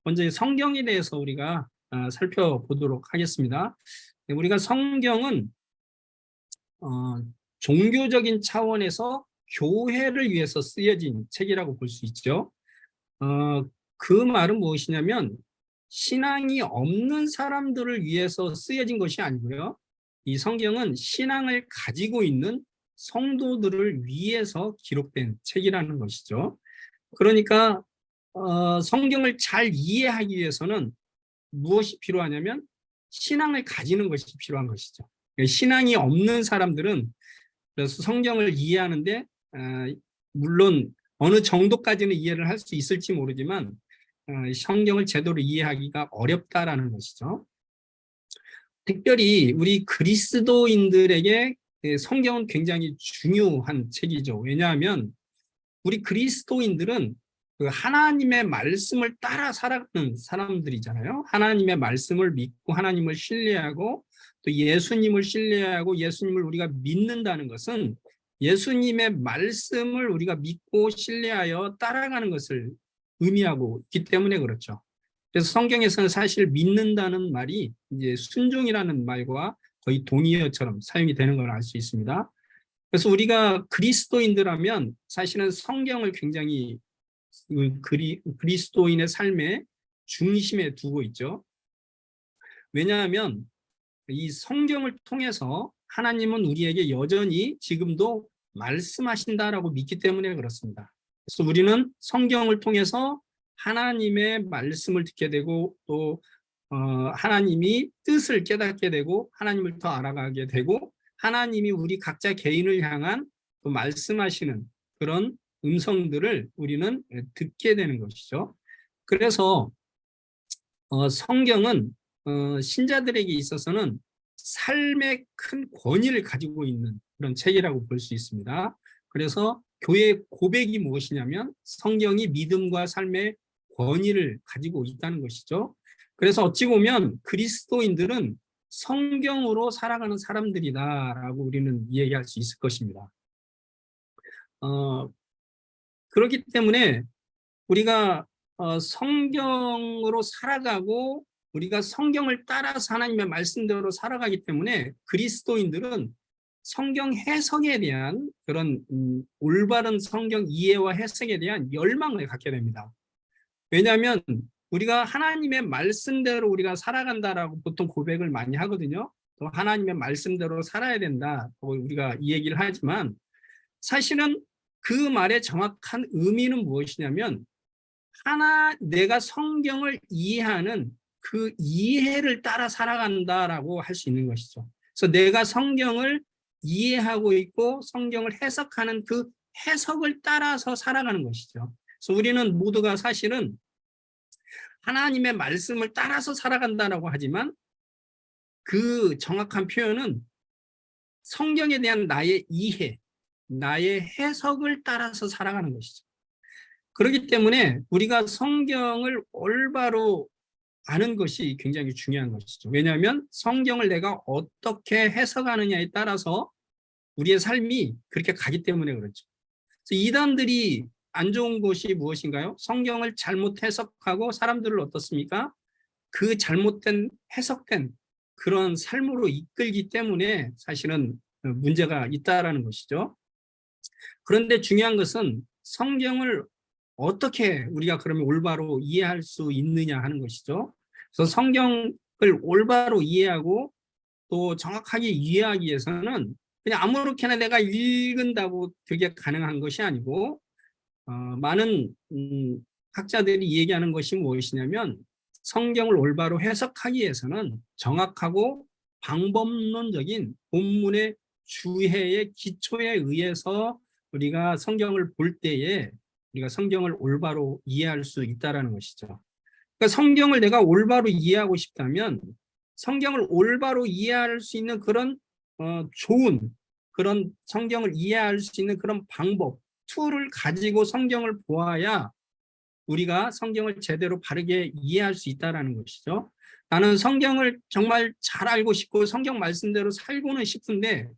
먼저 성경에 대해서 우리가 살펴보도록 하겠습니다. 우리가 성경은 종교적인 차원에서 교회를 위해서 쓰여진 책이라고 볼 수 있죠. 그 말은 무엇이냐면 신앙이 없는 사람들을 위해서 쓰여진 것이 아니고요. 이 성경은 신앙을 가지고 있는 성도들을 위해서 기록된 책이라는 것이죠. 그러니까 성경을 잘 이해하기 위해서는 무엇이 필요하냐면 신앙을 가지는 것이 필요한 것이죠. 신앙이 없는 사람들은 그래서 성경을 이해하는데 물론 어느 정도까지는 이해를 할 수 있을지 모르지만 성경을 제대로 이해하기가 어렵다라는 것이죠. 특별히 우리 그리스도인들에게 성경은 굉장히 중요한 책이죠. 왜냐하면 우리 그리스도인들은 그 하나님의 말씀을 따라 살아가는 사람들이잖아요. 하나님의 말씀을 믿고 하나님을 신뢰하고 또 예수님을 신뢰하고 예수님을 우리가 믿는다는 것은 예수님의 말씀을 우리가 믿고 신뢰하여 따라가는 것을 의미하고 있기 때문에 그렇죠. 그래서 성경에서는 사실 믿는다는 말이 이제 순종이라는 말과 거의 동의어처럼 사용이 되는 걸 알 수 있습니다. 그래서 우리가 그리스도인들하면 사실은 성경을 굉장히 그리스도인의 삶의 중심에 두고 있죠. 왜냐하면 이 성경을 통해서 하나님은 우리에게 여전히 지금도 말씀하신다라고 믿기 때문에 그렇습니다. 그래서 우리는 성경을 통해서 하나님의 말씀을 듣게 되고 또 하나님이 뜻을 깨닫게 되고 하나님을 더 알아가게 되고 하나님이 우리 각자 개인을 향한 또 말씀하시는 그런 음성들을 우리는 듣게 되는 것이죠. 그래서 성경은 신자들에게 있어서는 삶의 큰 권위를 가지고 있는 그런 책이라고 볼 수 있습니다. 그래서 교회의 고백이 무엇이냐면 성경이 믿음과 삶의 권위를 가지고 있다는 것이죠. 그래서 어찌 보면 그리스도인들은 성경으로 살아가는 사람들이다라고 우리는 이야기할 수 있을 것입니다. 그렇기 때문에 우리가 성경으로 살아가고 우리가 성경을 따라서 하나님의 말씀대로 살아가기 때문에 그리스도인들은 성경 해석에 대한 그런 올바른 성경 이해와 해석에 대한 열망을 갖게 됩니다. 왜냐하면 우리가 하나님의 말씀대로 우리가 살아간다라고 보통 고백을 많이 하거든요. 또 하나님의 말씀대로 살아야 된다. 우리가 이 얘기를 하지만 사실은 그 말의 정확한 의미는 무엇이냐면 내가 성경을 이해하는 그 이해를 따라 살아간다라고 할 수 있는 것이죠. 그래서 내가 성경을 이해하고 있고 성경을 해석하는 그 해석을 따라서 살아가는 것이죠. 그래서 우리는 모두가 사실은 하나님의 말씀을 따라서 살아간다라고 하지만 그 정확한 표현은 성경에 대한 나의 이해, 나의 해석을 따라서 살아가는 것이죠. 그렇기 때문에 우리가 성경을 올바로 아는 것이 굉장히 중요한 것이죠. 왜냐하면 성경을 내가 어떻게 해석하느냐에 따라서 우리의 삶이 그렇게 가기 때문에 그렇죠. 그래서 이단들이 안 좋은 것이 무엇인가요? 성경을 잘못 해석하고 사람들을 어떻습니까? 그 잘못된 해석된 그런 삶으로 이끌기 때문에 사실은 문제가 있다라는 것이죠. 그런데 중요한 것은 성경을 어떻게 우리가 그러면 올바로 이해할 수 있느냐 하는 것이죠. 그래서 성경을 올바로 이해하고 또 정확하게 이해하기 위해서는 그냥 아무렇게나 내가 읽은다고 그게 가능한 것이 아니고 많은 학자들이 얘기하는 것이 무엇이냐면 성경을 올바로 해석하기 위해서는 정확하고 방법론적인 본문의 주해의 기초에 의해서 우리가 성경을 볼 때에 우리가 성경을 올바로 이해할 수 있다는 것이죠. 그러니까 성경을 내가 올바로 이해하고 싶다면 성경을 올바로 이해할 수 있는 그런 좋은 그런 성경을 이해할 수 있는 그런 방법, 툴을 가지고 성경을 보아야 우리가 성경을 제대로 바르게 이해할 수 있다는 것이죠. 나는 성경을 정말 잘 알고 싶고 성경 말씀대로 살고는 싶은데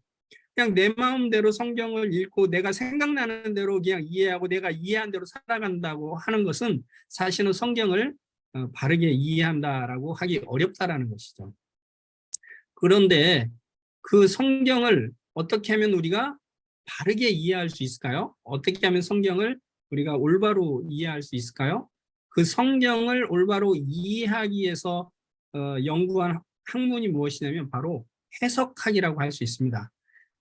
그냥 내 마음대로 성경을 읽고 내가 생각나는 대로 그냥 이해하고 내가 이해한 대로 살아간다고 하는 것은 사실은 성경을 바르게 이해한다라고 하기 어렵다라는 것이죠. 그런데 그 성경을 어떻게 하면 우리가 바르게 이해할 수 있을까요? 어떻게 하면 성경을 우리가 올바로 이해할 수 있을까요? 그 성경을 올바로 이해하기 위해서 연구한 학문이 무엇이냐면 바로 해석학이라고 할 수 있습니다.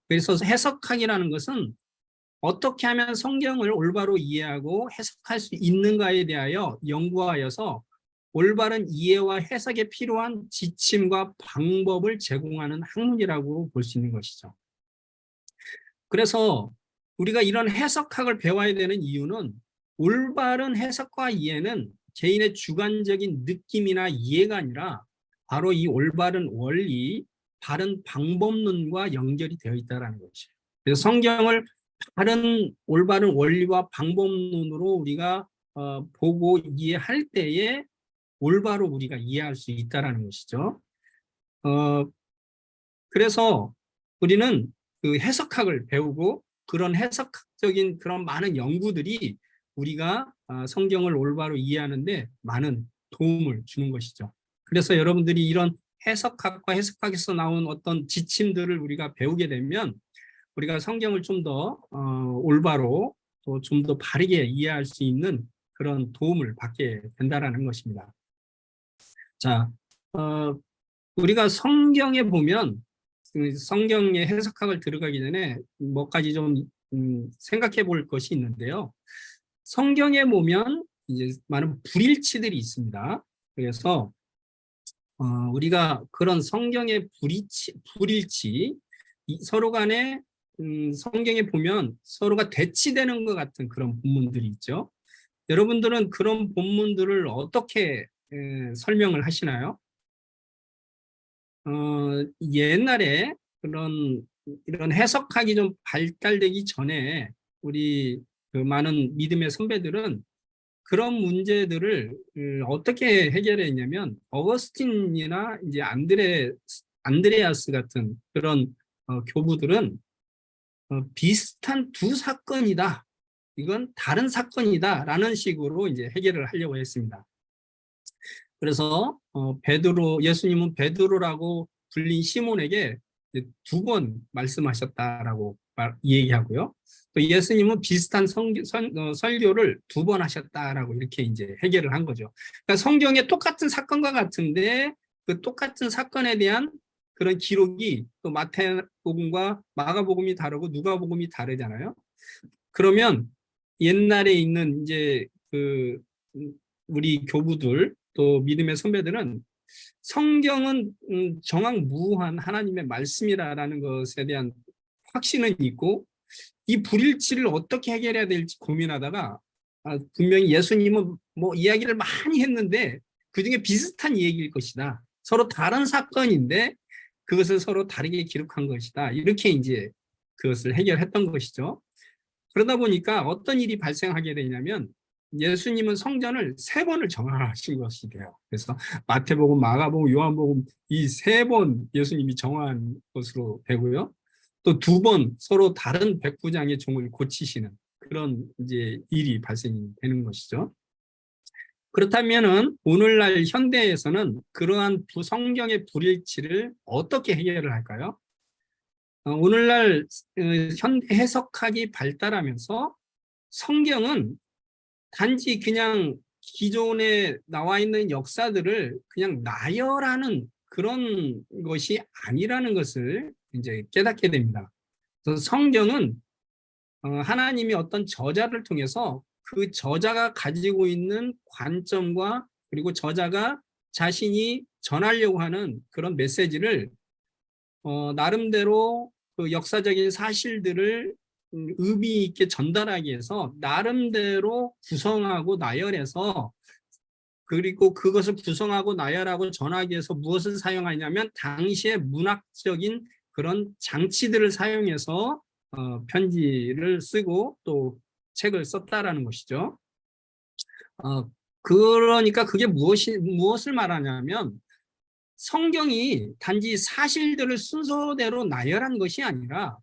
그래서 해석학이라는 것은 어떻게 하면 성경을 올바로 이해하고 해석할 수 있는가에 대하여 연구하여서 올바른 이해와 해석에 필요한 지침과 방법을 제공하는 학문이라고 볼 수 있는 것이죠. 그래서 우리가 이런 해석학을 배워야 되는 이유는 올바른 해석과 이해는 개인의 주관적인 느낌이나 이해가 아니라 바로 이 올바른 원리, 바른 방법론과 연결이 되어 있다는 것이에요. 그래서 성경을 바른 올바른 원리와 방법론으로 우리가 보고 이해할 때에 올바로 우리가 이해할 수 있다는 것이죠. 그래서 우리는 그 해석학을 배우고 그런 해석학적인 그런 많은 연구들이 우리가 성경을 올바로 이해하는데 많은 도움을 주는 것이죠. 그래서 여러분들이 이런 해석학과 해석학에서 나온 어떤 지침들을 우리가 배우게 되면 우리가 성경을 좀 더 올바로 또 좀 더 바르게 이해할 수 있는 그런 도움을 받게 된다라는 것입니다. 자, 우리가 성경에 보면 성경의 해석학을 들어가기 전에 몇 가지 좀 생각해 볼 것이 있는데요. 성경에 보면 이제 많은 불일치들이 있습니다. 그래서 우리가 그런 성경의 불일치 서로 간에 성경에 보면 서로가 대치되는 것 같은 그런 본문들이 있죠. 여러분들은 그런 본문들을 어떻게 설명을 하시나요? 옛날에 이런 해석학이 좀 발달되기 전에 우리 그 많은 믿음의 선배들은 그런 문제들을 어떻게 해결했냐면 어거스틴이나 이제 안드레아스 같은 그런 교부들은 비슷한 두 사건이다. 이건 다른 사건이다라는 식으로 이제 해결을 하려고 했습니다. 그래서 예수님은 베드로라고 불린 시몬에게 2번 말씀하셨다라고 얘기하고요. 또 예수님은 비슷한 설교를 2번 하셨다라고 이렇게 이제 해결을 한 거죠. 그러니까 성경에 똑같은 사건과 같은데 그 똑같은 사건에 대한 그런 기록이 또 마태복음과 마가복음이 다르고 누가복음이 다르잖아요. 그러면 옛날에 있는 이제 그 우리 교부들 또 믿음의 선배들은 성경은 정확무한 하나님의 말씀이라는 것에 대한 확신은 있고 이 불일치를 어떻게 해결해야 될지 고민하다가 분명히 예수님은 뭐 이야기를 많이 했는데 그중에 비슷한 얘기일 것이다. 서로 다른 사건인데 그것을 서로 다르게 기록한 것이다. 이렇게 이제 그것을 해결했던 것이죠. 그러다 보니까 어떤 일이 발생하게 되냐면 예수님은 성전을 3번을 정하신 것이 돼요. 그래서 마태복음, 마가복음, 요한복음 이 3번 예수님이 정한 것으로 되고요. 또 2번 서로 다른 백부장의 종을 고치시는 그런 이제 일이 발생이 되는 것이죠. 그렇다면은 오늘날 현대에서는 그러한 성경의 불일치를 어떻게 해결을 할까요? 오늘날 현대 해석학이 발달하면서 성경은 단지 그냥 기존에 나와 있는 역사들을 그냥 나열하는 그런 것이 아니라는 것을 이제 깨닫게 됩니다. 그래서 성경은 하나님이 어떤 저자를 통해서 그 저자가 가지고 있는 관점과 그리고 저자가 자신이 전하려고 하는 그런 메시지를 나름대로 그 역사적인 사실들을 의미 있게 전달하기 위해서 나름대로 구성하고 나열해서 그리고 그것을 구성하고 나열하고 전하기 위해서 무엇을 사용하냐면 당시의 문학적인 그런 장치들을 사용해서 편지를 쓰고 또 책을 썼다라는 것이죠. 그러니까 그게 무엇을 말하냐면 성경이 단지 사실들을 순서대로 나열한 것이 아니라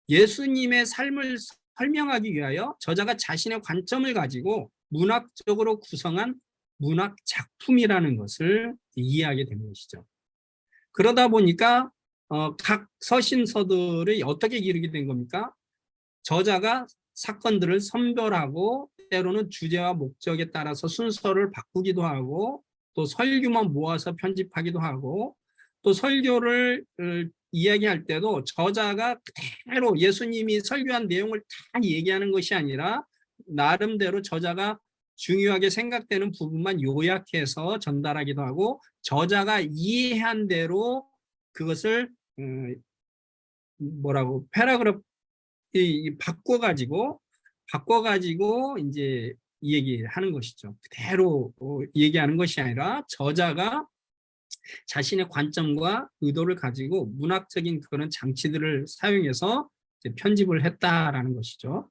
예수님의 삶을 설명하기 위하여 저자가 자신의 관점을 가지고 문학적으로 구성한 문학 작품이라는 것을 이해하게 되는 것이죠. 그러다 보니까 각 서신서들이 어떻게 기록이 된 겁니까? 저자가 사건들을 선별하고 때로는 주제와 목적에 따라서 순서를 바꾸기도 하고 또 설교만 모아서 편집하기도 하고 또 설교를 이야기할 때도 저자가 그대로 예수님이 설교한 내용을 다 얘기하는 것이 아니라 나름대로 저자가 중요하게 생각되는 부분만 요약해서 전달하기도 하고 저자가 이해한 대로 그것을 뭐라고 패러그래프 바꿔가지고 이제 얘기하는 것이죠. 그대로 얘기하는 것이 아니라 저자가 자신의 관점과 의도를 가지고 문학적인 그런 장치들을 사용해서 편집을 했다라는 것이죠.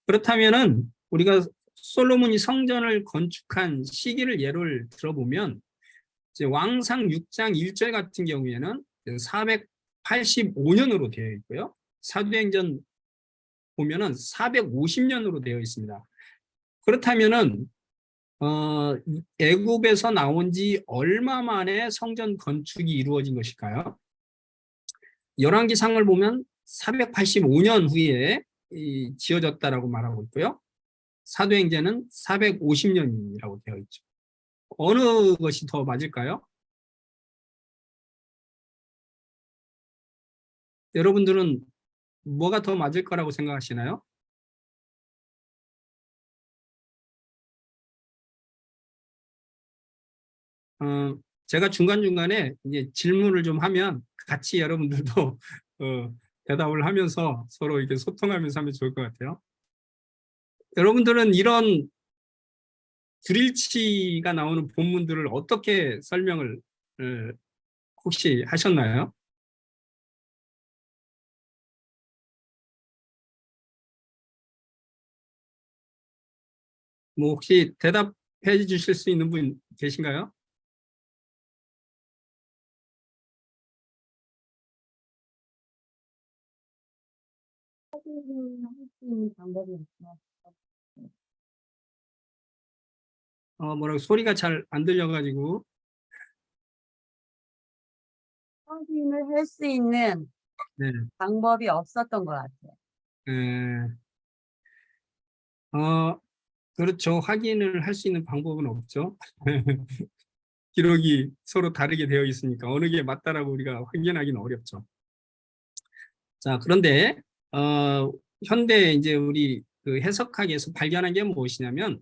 그렇다면은 우리가 솔로몬이 성전을 건축한 시기를 예를 들어보면 이제 왕상 6장 1절 같은 경우에는 485년으로 되어 있고요. 사도행전 보면은 450년으로 되어 있습니다. 그렇다면은 애굽에서 나온 지 얼마 만에 성전 건축이 이루어진 것일까요? 열왕기상을 보면 485년 후에 지어졌다라고 말하고 있고요. 사도행전은 450년이라고 되어 있죠. 어느 것이 더 맞을까요? 여러분들은 뭐가 더 맞을 거라고 생각하시나요? 제가 중간중간에 이제 질문을 좀 하면 같이 여러분들도 대답을 하면서 서로 이렇게 소통하면서 하면 좋을 것 같아요. 여러분들은 이런 불일치가 나오는 본문들을 어떻게 설명을 혹시 하셨나요? 뭐 혹시 대답해 주실 수 있는 분 계신가요? 할수 있는 방법이 없어. 뭐라고 소리가 잘 안 들려가지고. 확인을 할 수 있는 네. 방법이 없었던 것 같아요. 에, 어, 그렇죠. 확인을 할 수 있는 방법은 없죠. 기록이 서로 다르게 되어 있으니까 어느 게 맞다라고 우리가 확인하기는 어렵죠. 자, 그런데 현대 이제 우리 그 해석학에서 발견한 게 무엇이냐면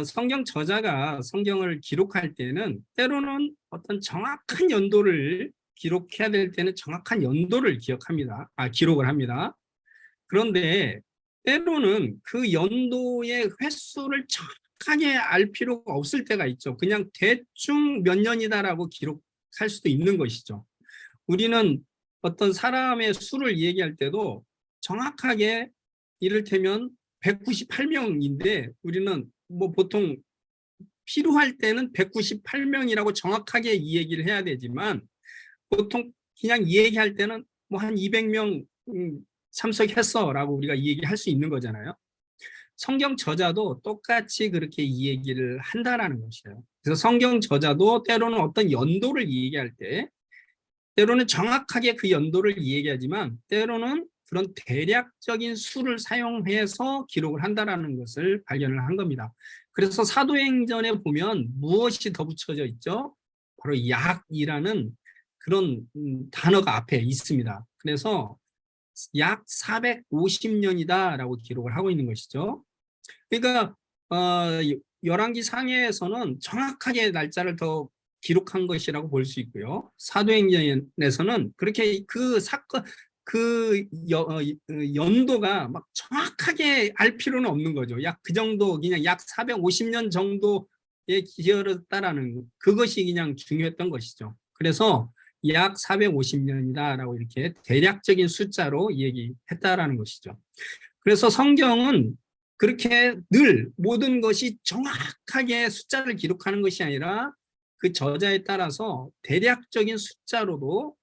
성경 저자가 성경을 기록할 때는 때로는 어떤 정확한 연도를 기록해야 될 때는 정확한 연도를 기록을 합니다. 그런데 때로는 그 연도의 횟수를 정확하게 알 필요가 없을 때가 있죠. 그냥 대충 몇 년이다라고 기록할 수도 있는 것이죠. 우리는 어떤 사람의 수를 얘기할 때도 정확하게 이를테면 198명인데 우리는 뭐 보통 필요할 때는 198명이라고 정확하게 이 얘기를 해야 되지만 보통 그냥 이 얘기할 때는 뭐 한 200명 참석했어라고 우리가 이 얘기할 수 있는 거잖아요. 성경 저자도 똑같이 그렇게 이 얘기를 한다라는 것이에요. 그래서 성경 저자도 때로는 어떤 연도를 얘기할 때 때로는 정확하게 그 연도를 얘기하지만 때로는 그런 대략적인 수를 사용해서 기록을 한다라는 것을 발견을 한 겁니다. 그래서 사도행전에 보면 무엇이 더 붙여져 있죠? 바로 약이라는 그런 단어가 앞에 있습니다. 그래서 약 450년이다라고 기록을 하고 있는 것이죠. 그러니까 열왕기 상해에서는 정확하게 날짜를 더 기록한 것이라고 볼 수 있고요. 사도행전에서는 그렇게 그 사건 연도가 막 정확하게 알 필요는 없는 거죠. 약 그 정도 그냥 약 450년 정도에 기여했다라는 그것이 그냥 중요했던 것이죠. 그래서 약 450년이다라고 이렇게 대략적인 숫자로 얘기했다라는 것이죠. 그래서 성경은 그렇게 늘 모든 것이 정확하게 숫자를 기록하는 것이 아니라 그 저자에 따라서 대략적인 숫자로도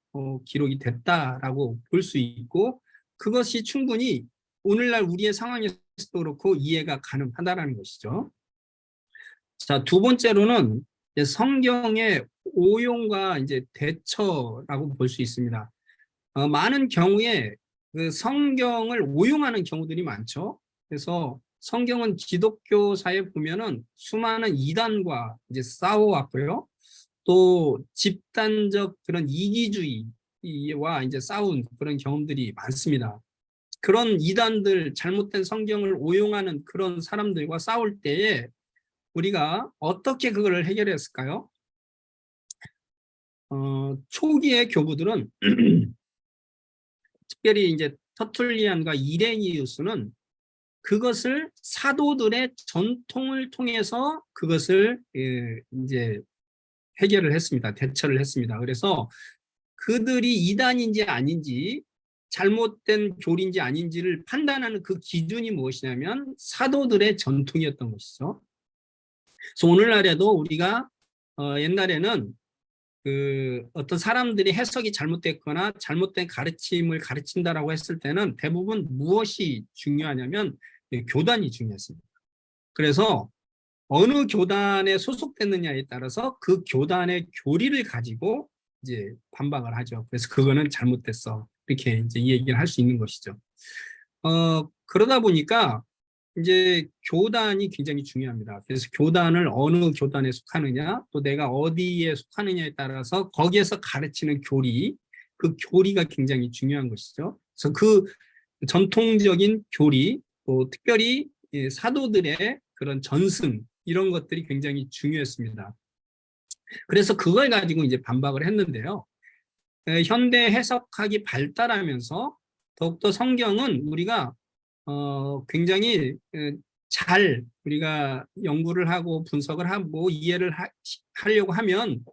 기록이 됐다라고 볼 수 있고 그것이 충분히 오늘날 우리의 상황에서도 그렇고 이해가 가능하다라는 것이죠. 자, 두 번째로는 이제 성경의 오용과 이제 대처라고 볼 수 있습니다. 많은 경우에 그 성경을 오용하는 경우들이 많죠. 그래서 성경은 기독교사에 보면은 수많은 이단과 이제 싸워왔고요. 또 집단적 그런 이기주의와 이제 싸운 그런 경험들이 많습니다. 그런 이단들, 잘못된 성경을 오용하는 그런 사람들과 싸울 때에 우리가 어떻게 그걸 해결했을까요? 초기의 교부들은 특별히 이제 터툴리안과 이레니우스는 그것을 사도들의 전통을 통해서 그것을 이제 해결을 했습니다. 대처를 했습니다. 그래서 그들이 이단인지 아닌지 잘못된 교리인지 아닌지를 판단하는 그 기준이 무엇이냐면 사도들의 전통이었던 것이죠. 그래서 오늘날에도 우리가 옛날에는 그 어떤 사람들이 해석이 잘못됐거나 잘못된 가르침을 가르친다라고 했을 때는 대부분 무엇이 중요하냐면 교단이 중요했습니다. 그래서 어느 교단에 소속됐느냐에 따라서 그 교단의 교리를 가지고 이제 반박을 하죠. 그래서 그거는 잘못됐어. 이렇게 이제 이 얘기를 할 수 있는 것이죠. 그러다 보니까 이제 교단이 굉장히 중요합니다. 그래서 교단을 어느 교단에 속하느냐, 또 내가 어디에 속하느냐에 따라서 거기에서 가르치는 교리, 그 교리가 굉장히 중요한 것이죠. 그래서 그 전통적인 교리, 또 특별히 사도들의 그런 전승, 이런 것들이 굉장히 중요했습니다. 그래서 그걸 가지고 이제 반박을 했는데요. 현대 해석학이 발달하면서 더욱더 성경은 우리가 굉장히 잘 우리가 연구를 하고 분석을 하고 이해를 하려고 하면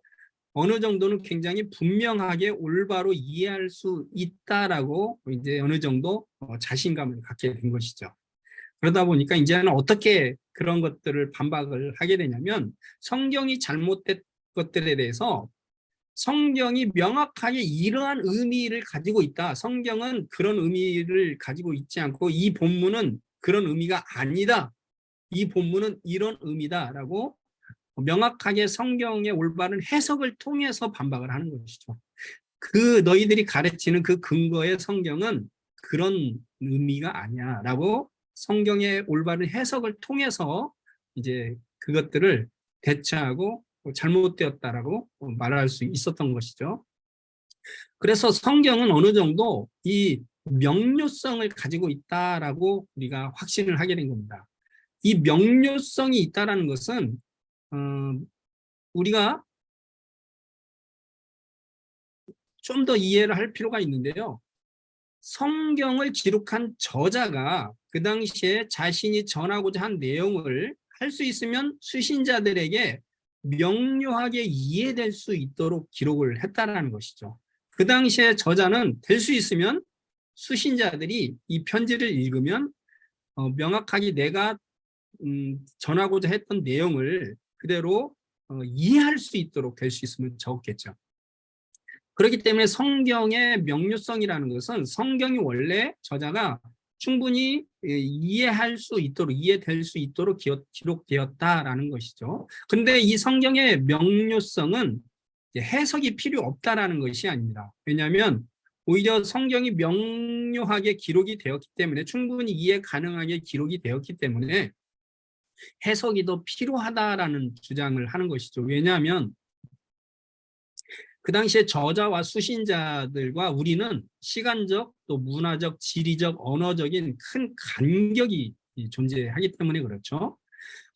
어느 정도는 굉장히 분명하게 올바로 이해할 수 있다라고 이제 어느 정도 자신감을 갖게 된 것이죠. 그러다 보니까 이제는 어떻게 그런 것들을 반박을 하게 되냐면 성경이 잘못된 것들에 대해서 성경이 명확하게 이러한 의미를 가지고 있다. 성경은 그런 의미를 가지고 있지 않고 이 본문은 그런 의미가 아니다. 이 본문은 이런 의미다라고 명확하게 성경의 올바른 해석을 통해서 반박을 하는 것이죠. 그 너희들이 가르치는 그 근거의 성경은 그런 의미가 아니야라고 성경의 올바른 해석을 통해서 이제 그것들을 대처하고 잘못되었다라고 말할 수 있었던 것이죠. 그래서 성경은 어느 정도 이 명료성을 가지고 있다라고 우리가 확신을 하게 된 겁니다. 이 명료성이 있다라는 것은 우리가 좀 더 이해를 할 필요가 있는데요. 성경을 기록한 저자가 그 당시에 자신이 전하고자 한 내용을 할 수 있으면 수신자들에게 명료하게 이해될 수 있도록 기록을 했다라는 것이죠. 그 당시에 저자는 될 수 있으면 수신자들이 이 편지를 읽으면 명확하게 내가 전하고자 했던 내용을 그대로 이해할 수 있도록 될 수 있으면 좋겠죠. 그렇기 때문에 성경의 명료성이라는 것은 성경이 원래 저자가 충분히 이해할 수 있도록 이해될 수 있도록 기록되었다라는 것이죠. 근데 이 성경의 명료성은 해석이 필요 없다라는 것이 아닙니다. 왜냐하면 오히려 성경이 명료하게 기록이 되었기 때문에 충분히 이해 가능하게 기록이 되었기 때문에 해석이 더 필요하다라는 주장을 하는 것이죠. 왜냐하면 그 당시에 저자와 수신자들과 우리는 시간적 또 문화적, 지리적, 언어적인 큰 간격이 존재하기 때문에 그렇죠.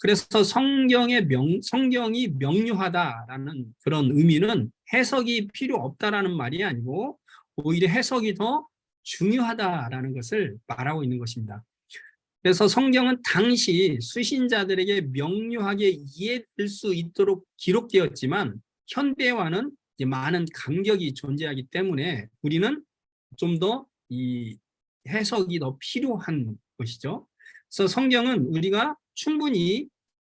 그래서 성경이 명료하다라는 그런 의미는 해석이 필요 없다라는 말이 아니고 오히려 해석이 더 중요하다라는 것을 말하고 있는 것입니다. 그래서 성경은 당시 수신자들에게 명료하게 이해될 수 있도록 기록되었지만 현대와는 많은 간격이 존재하기 때문에 우리는 좀 더 이 해석이 더 필요한 것이죠. 그래서 성경은 우리가 충분히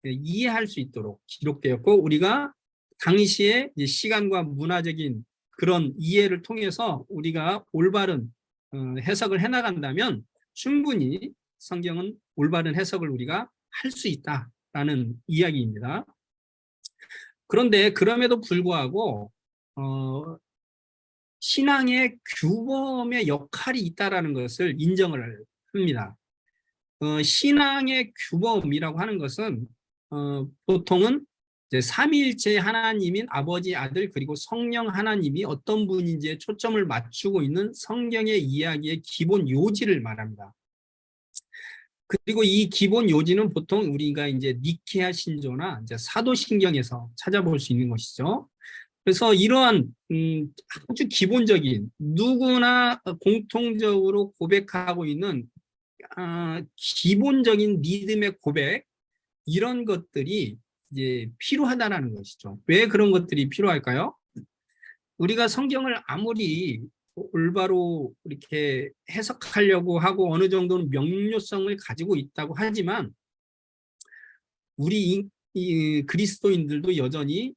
이해할 수 있도록 기록되었고 우리가 당시의 시간과 문화적인 그런 이해를 통해서 우리가 올바른 해석을 해나간다면 충분히 성경은 올바른 해석을 우리가 할 수 있다라고 이야기입니다. 그런데 그럼에도 불구하고 신앙의 규범의 역할이 있다라는 것을 인정을 합니다. 신앙의 규범이라고 하는 것은 보통은 이제 삼위일체 하나님인 아버지, 아들 그리고 성령 하나님이 어떤 분인지에 초점을 맞추고 있는 성경의 이야기의 기본 요지를 말합니다. 그리고 이 기본 요지는 보통 우리가 이제 니케아 신조나 이제 사도신경에서 찾아볼 수 있는 것이죠. 그래서 이러한 아주 기본적인 누구나 공통적으로 고백하고 있는 기본적인 믿음의 고백, 이런 것들이 이제 필요하다는 것이죠. 왜 그런 것들이 필요할까요? 우리가 성경을 아무리 올바로 이렇게 해석하려고 하고 어느 정도는 명료성을 가지고 있다고 하지만 우리 이 그리스도인들도 여전히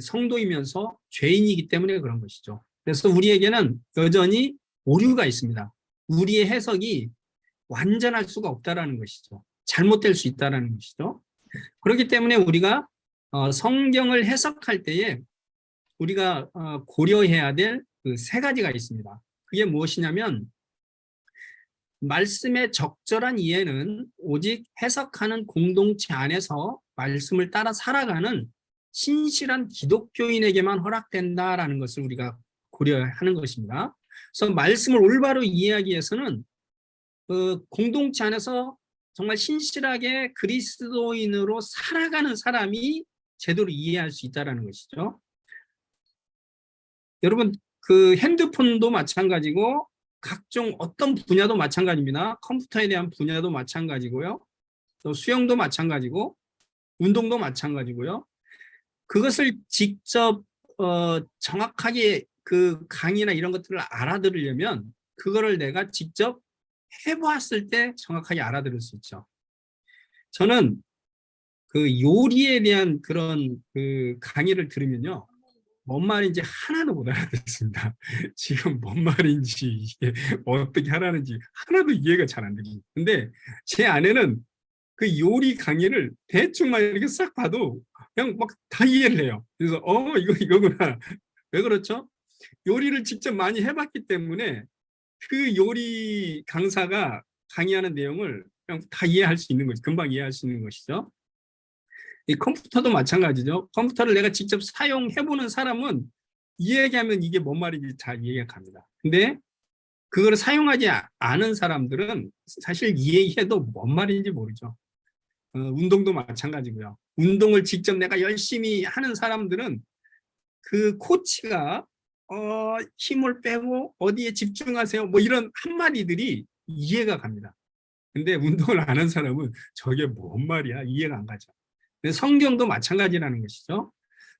성도이면서 죄인이기 때문에 그런 것이죠. 그래서 우리에게는 여전히 오류가 있습니다. 우리의 해석이 완전할 수가 없다라는 것이죠. 잘못될 수 있다라는 것이죠. 그렇기 때문에 우리가 성경을 해석할 때에 우리가 고려해야 될 그 세 가지가 있습니다. 그게 무엇이냐면 말씀의 적절한 이해는 오직 해석하는 공동체 안에서 말씀을 따라 살아가는 신실한 기독교인에게만 허락된다라는 것을 우리가 고려하는 것입니다. 그래서 말씀을 올바로 이해하기 위해서는 공동체 안에서 정말 신실하게 그리스도인으로 살아가는 사람이 제대로 이해할 수 있다는 것이죠. 여러분, 그 핸드폰도 마찬가지고 각종 어떤 분야도 마찬가지입니다. 컴퓨터에 대한 분야도 마찬가지고요. 또 수영도 마찬가지고 운동도 마찬가지고요. 그것을 직접 정확하게 그 강의나 이런 것들을 알아들으려면 그거를 내가 직접 해보았을 때 정확하게 알아들을 수 있죠. 저는 그 요리에 대한 그런 그 강의를 들으면요, 뭔 말인지 하나도 못 알아듣습니다. 지금 뭔 말인지 이게 어떻게 하라는지 하나도 이해가 잘 안 됩니다. 근데 제 아내는 그 요리 강의를 대충만 이렇게 싹 봐도 그냥 막 다 이해를 해요. 그래서 이거구나. 왜 그렇죠? 요리를 직접 많이 해봤기 때문에 그 요리 강사가 강의하는 내용을 그냥 다 이해할 수 있는 거죠. 금방 이해할 수 있는 것이죠. 이 컴퓨터도 마찬가지죠. 컴퓨터를 내가 직접 사용해보는 사람은 이 얘기하면 이게 뭔 말인지 잘 이해가 갑니다. 근데 그걸 사용하지 않은 사람들은 사실 이 얘기해도 뭔 말인지 모르죠. 운동도 마찬가지고요. 운동을 직접 내가 열심히 하는 사람들은 그 코치가 힘을 빼고 어디에 집중하세요 뭐 이런 한마디들이 이해가 갑니다. 근데 운동을 안 한 사람은 저게 뭔 말이야 이해가 안 가죠. 성경도 마찬가지라는 것이죠.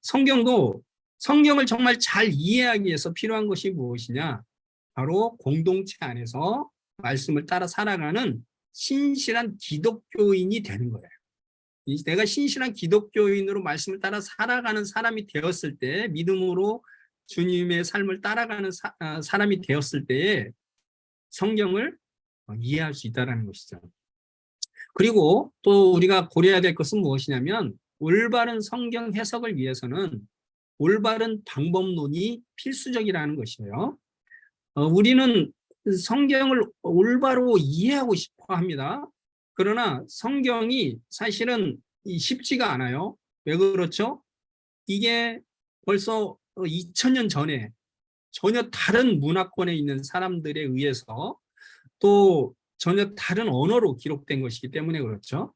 성경을 정말 잘 이해하기 위해서 필요한 것이 무엇이냐? 바로 공동체 안에서 말씀을 따라 살아가는 신실한 기독교인이 되는 거예요. 내가 신실한 기독교인으로 말씀을 따라 살아가는 사람이 되었을 때, 믿음으로 주님의 삶을 따라가는 사람이 되었을 때에 성경을 이해할 수 있다는 것이죠. 그리고 또 우리가 고려해야 될 것은 무엇이냐면 올바른 성경 해석을 위해서는 올바른 방법론이 필수적이라는 것이에요. 우리는 성경을 올바로 이해하고 싶어 합니다. 그러나 성경이 사실은 쉽지가 않아요. 왜 그렇죠? 이게 벌써 2000년 전에 전혀 다른 문화권에 있는 사람들에 의해서 또 전혀 다른 언어로 기록된 것이기 때문에 그렇죠.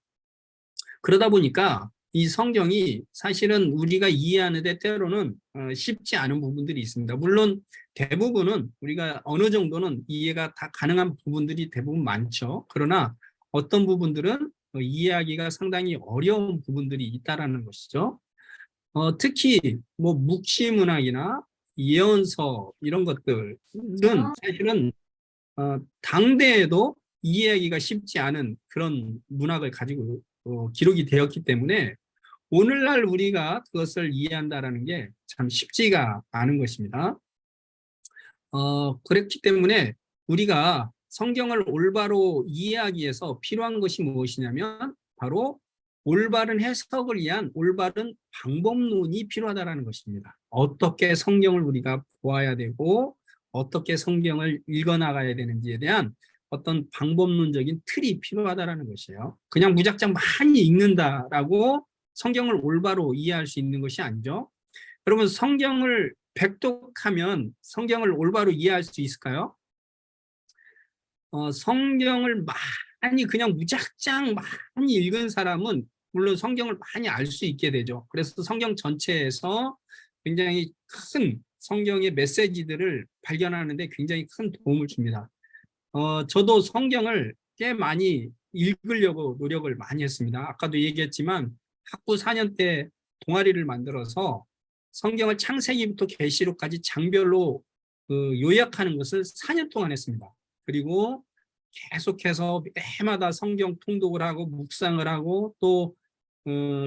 그러다 보니까 이 성경이 사실은 우리가 이해하는 데 때로는 쉽지 않은 부분들이 있습니다. 물론 대부분은 우리가 어느 정도는 이해가 다 가능한 부분들이 대부분 많죠. 그러나 어떤 부분들은 이해하기가 상당히 어려운 부분들이 있다라는 것이죠. 특히 뭐 묵시문학이나 예언서 이런 것들은 사실은 당대에도 이해하기가 쉽지 않은 그런 문학을 가지고 기록이 되었기 때문에 오늘날 우리가 그것을 이해한다라는 게 참 쉽지가 않은 것입니다. 그렇기 때문에 우리가 성경을 올바로 이해하기 위해서 필요한 것이 무엇이냐면 바로 올바른 해석을 위한 올바른 방법론이 필요하다는 것입니다. 어떻게 성경을 우리가 보아야 되고 어떻게 성경을 읽어나가야 되는지에 대한 어떤 방법론적인 틀이 필요하다는 것이에요. 그냥 무작정 많이 읽는다라고 성경을 올바로 이해할 수 있는 것이 아니죠. 여러분, 성경을 백독하면 성경을 올바로 이해할 수 있을까요? 성경을 많이 그냥 무작정 많이 읽은 사람은 물론 성경을 많이 알 수 있게 되죠. 그래서 성경 전체에서 굉장히 큰 성경의 메시지들을 발견하는 데 굉장히 큰 도움을 줍니다. 저도 성경을 꽤 많이 읽으려고 노력을 많이 했습니다. 아까도 얘기했지만 학부 4년 때 동아리를 만들어서 성경을 창세기부터 계시록까지 장별로 요약하는 것을 4년 동안 했습니다. 그리고 계속해서 매해마다 성경 통독을 하고 묵상을 하고 또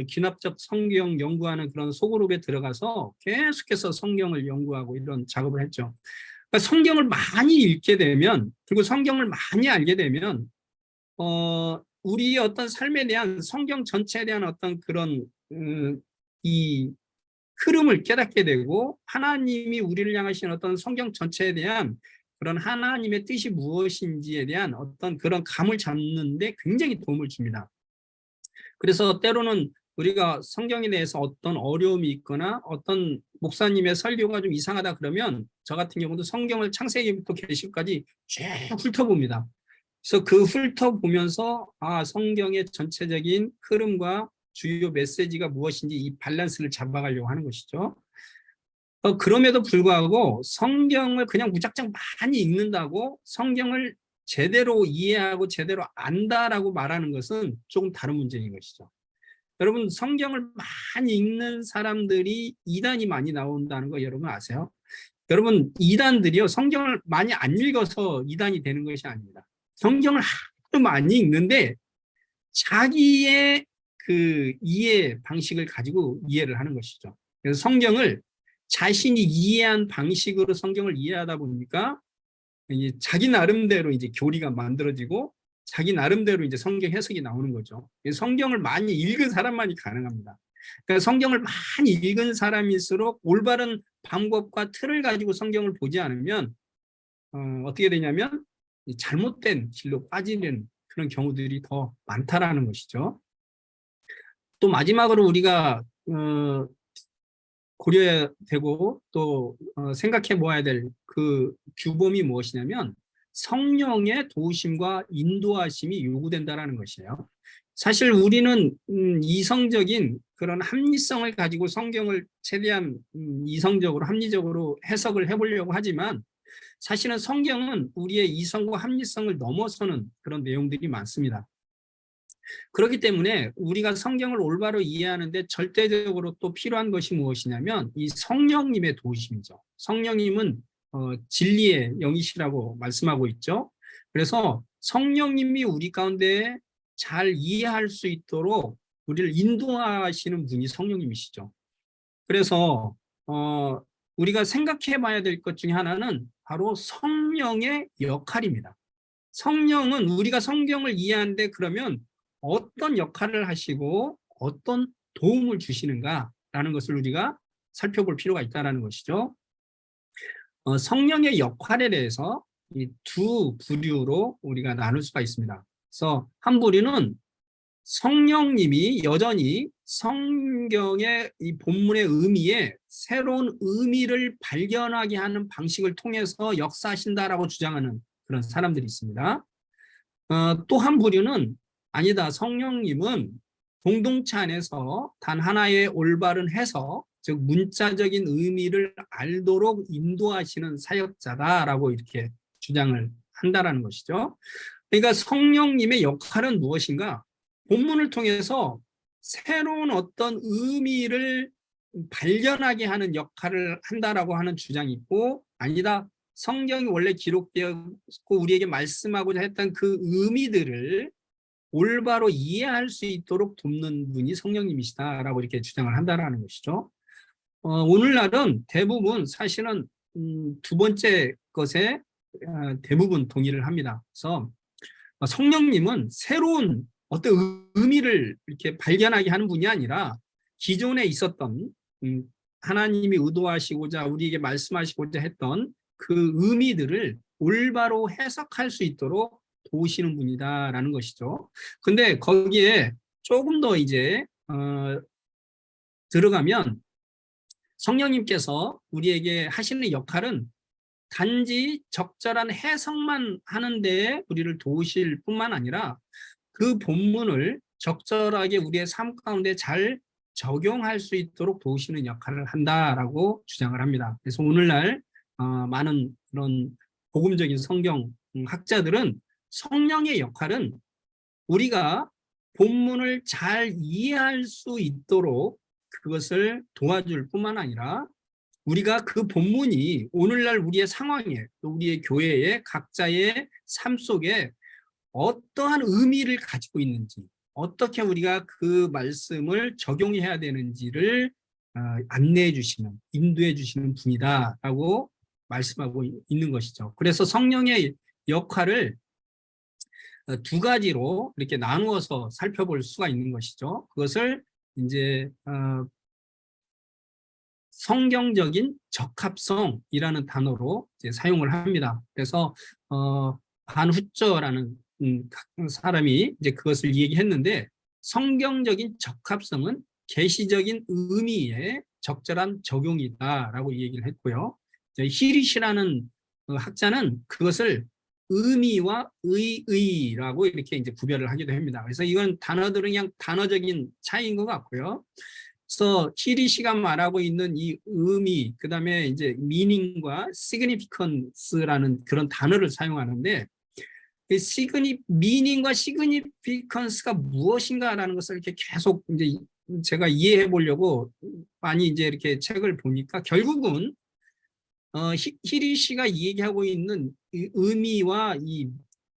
기납적 성경 연구하는 그런 소그룹에 들어가서 계속해서 성경을 연구하고 이런 작업을 했죠. 그러니까 성경을 많이 읽게 되면 그리고 성경을 많이 알게 되면 우리의 어떤 삶에 대한 성경 전체에 대한 어떤 그런 이 흐름을 깨닫게 되고 하나님이 우리를 향하신 어떤 성경 전체에 대한 그런 하나님의 뜻이 무엇인지에 대한 어떤 그런 감을 잡는 데 굉장히 도움을 줍니다. 그래서 때로는 우리가 성경에 대해서 어떤 어려움이 있거나 어떤 목사님의 설교가 좀 이상하다 그러면 저 같은 경우도 성경을 창세기부터 계시록까지 쭉 훑어봅니다. 그래서 그 훑어보면서 성경의 전체적인 흐름과 주요 메시지가 무엇인지 이 밸런스를 잡아가려고 하는 것이죠. 그럼에도 불구하고 성경을 그냥 무작정 많이 읽는다고 성경을 제대로 이해하고 제대로 안다라고 말하는 것은 조금 다른 문제인 것이죠. 여러분, 성경을 많이 읽는 사람들이 이단이 많이 나온다는 거 여러분 아세요? 여러분, 이단들이요, 성경을 많이 안 읽어서 이단이 되는 것이 아닙니다. 성경을 하도 많이 읽는데 자기의 그 이해 방식을 가지고 이해를 하는 것이죠. 그래서 성경을 자신이 이해한 방식으로 성경을 이해하다 보니까 자기 나름대로 이제 교리가 만들어지고 자기 나름대로 이제 성경 해석이 나오는 거죠. 성경을 많이 읽은 사람만이 가능합니다. 그러니까 성경을 많이 읽은 사람일수록 올바른 방법과 틀을 가지고 성경을 보지 않으면 어떻게 되냐면 잘못된 길로 빠지는 그런 경우들이 더 많다라는 것이죠. 또 마지막으로 우리가 고려해야 되고 또 생각해 보아야 될 그 규범이 무엇이냐면 성령의 도우심과 인도하심이 요구된다라는 것이에요. 사실 우리는 이성적인 그런 합리성을 가지고 성경을 최대한 이성적으로 합리적으로 해석을 해보려고 하지만 사실은 성경은 우리의 이성과 합리성을 넘어서는 그런 내용들이 많습니다. 그렇기 때문에 우리가 성경을 올바로 이해하는데 절대적으로 또 필요한 것이 무엇이냐면 이 성령님의 도우심이죠. 성령님은 진리의 영이시라고 말씀하고 있죠. 그래서 성령님이 우리 가운데 잘 이해할 수 있도록 우리를 인도하시는 분이 성령님이시죠. 그래서 우리가 생각해 봐야 될 것 중에 하나는 바로 성령의 역할입니다. 성령은 우리가 성경을 이해하는데 그러면 어떤 역할을 하시고 어떤 도움을 주시는가라는 것을 우리가 살펴볼 필요가 있다는 것이죠. 성령의 역할에 대해서 이 두 부류로 우리가 나눌 수가 있습니다. 그래서 한 부류는 성령님이 여전히 성경의 이 본문의 의미에 새로운 의미를 발견하게 하는 방식을 통해서 역사하신다라고 주장하는 그런 사람들이 있습니다. 또 한 부류는 아니다. 성령님은 공동체 안에서 단 하나의 올바른 해석, 즉 문자적인 의미를 알도록 인도하시는 사역자다라고 이렇게 주장을 한다라는 것이죠. 그러니까 성령님의 역할은 무엇인가? 본문을 통해서 새로운 어떤 의미를 발견하게 하는 역할을 한다라고 하는 주장이 있고 아니다. 성경이 원래 기록되었고 우리에게 말씀하고자 했던 그 의미들을 올바로 이해할 수 있도록 돕는 분이 성령님이시다라고 이렇게 주장을 한다라는 것이죠. 오늘날은 대부분 사실은 두 번째 것에 대부분 동의를 합니다. 그래서 성령님은 새로운 어떤 의미를 이렇게 발견하게 하는 분이 아니라 기존에 있었던 하나님이 의도하시고자 우리에게 말씀하시고자 했던 그 의미들을 올바로 해석할 수 있도록 도우시는 분이다라는 것이죠. 근데 거기에 조금 더 이제 들어가면 성령님께서 우리에게 하시는 역할은 단지 적절한 해석만 하는데 우리를 도우실 뿐만 아니라 그 본문을 적절하게 우리의 삶 가운데 잘 적용할 수 있도록 도우시는 역할을 한다라고 주장을 합니다. 그래서 오늘날 많은 그런 복음적인 성경 학자들은 성령의 역할은 우리가 본문을 잘 이해할 수 있도록 그것을 도와줄 뿐만 아니라 우리가 그 본문이 오늘날 우리의 상황에 또 우리의 교회의 각자의 삶 속에 어떠한 의미를 가지고 있는지 어떻게 우리가 그 말씀을 적용해야 되는지를 안내해 주시는 인도해 주시는 분이다라고 말씀하고 있는 것이죠. 그래서 성령의 역할을 두 가지로 이렇게 나누어서 살펴볼 수가 있는 것이죠. 그것을 이제 성경적인 적합성이라는 단어로 이제 사용을 합니다. 그래서 반후쩌라는 사람이 이제 그것을 얘기했는데 성경적인 적합성은 계시적인 의미의 적절한 적용이다라고 얘기를 했고요. 히릿이라는 학자는 그것을 의미와 의의라고 이렇게 이제 구별을 하기도 합니다. 그래서 이건 단어들은 그냥 단어적인 차이인 것 같고요. 그래서 히릿이가 말하고 있는 이 의미, 그 다음에 이제 meaning과 significance라는 그런 단어를 사용하는데 meaning과 significance가 무엇인가라는 것을 이렇게 계속 이제 제가 이해해 보려고 많이 이제 이렇게 책을 보니까 결국은 히릿이가 얘기하고 있는 이 의미와 이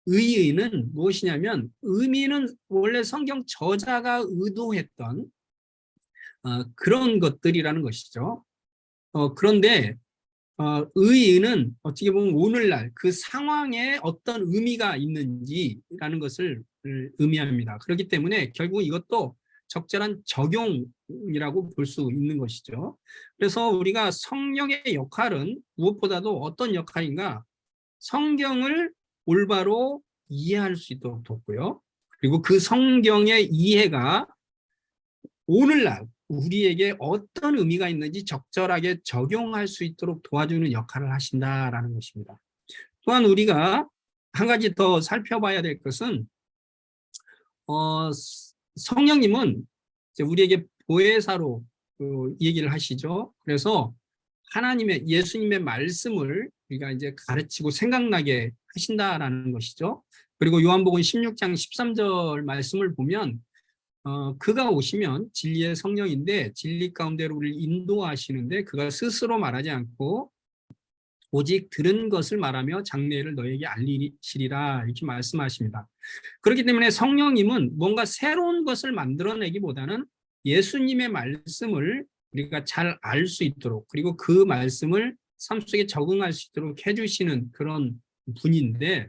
의의는 무엇이냐면 의미는 원래 성경 저자가 의도했던 그런 것들이라는 것이죠. 그런데 의의는 어떻게 보면 오늘날 그 상황에 어떤 의미가 있는지라는 것을 의미합니다. 그렇기 때문에 결국 이것도 적절한 적용이라고 볼 수 있는 것이죠. 그래서 우리가 성령의 역할은 무엇보다도 어떤 역할인가? 성경을 올바로 이해할 수 있도록 돕고요. 그리고 그 성경의 이해가 오늘날 우리에게 어떤 의미가 있는지 적절하게 적용할 수 있도록 도와주는 역할을 하신다라는 것입니다. 또한 우리가 한 가지 더 살펴봐야 될 것은 성령님은 이제 우리에게 보혜사로 얘기를 하시죠. 그래서 하나님의 예수님의 말씀을 우리가 이제 가르치고 생각나게 하신다라는 것이죠. 그리고 요한복음 16장 13절 말씀을 보면 그가 오시면 진리의 성령인데 진리 가운데로 우리를 인도하시는데 그가 스스로 말하지 않고 오직 들은 것을 말하며 장래를 너에게 알리시리라 이렇게 말씀하십니다. 그렇기 때문에 성령님은 뭔가 새로운 것을 만들어내기보다는 예수님의 말씀을 우리가 잘 알 수 있도록 그리고 그 말씀을 삶 속에 적응할 수 있도록 해주시는 그런 분인데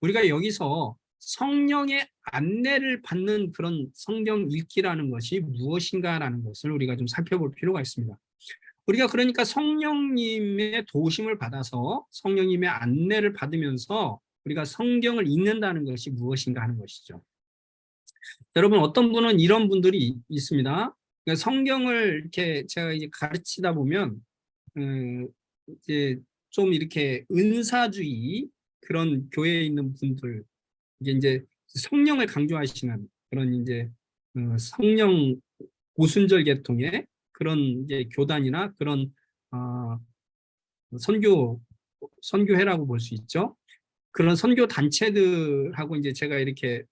우리가 여기서 성령의 안내를 받는 그런 성경 읽기라는 것이 무엇인가라는 것을 우리가 좀 살펴볼 필요가 있습니다. 우리가 그러니까 성령님의 도우심을 받아서 성령님의 안내를 받으면서 우리가 성경을 읽는다는 것이 무엇인가 하는 것이죠. 여러분 어떤 분은 이런 분들이 있습니다. 그러니까 성경을 이렇게 제가 이제 가르치다 보면 이제 좀 이렇게 은사주의 그런 교회에 있는 분들 이제 성령을 강조하시는 그런 이제 성령 오순절 계통의 그런 이제 교단이나 그런 선교회라고 볼 수 있죠. 그런 선교 단체들하고 이제 제가 이렇게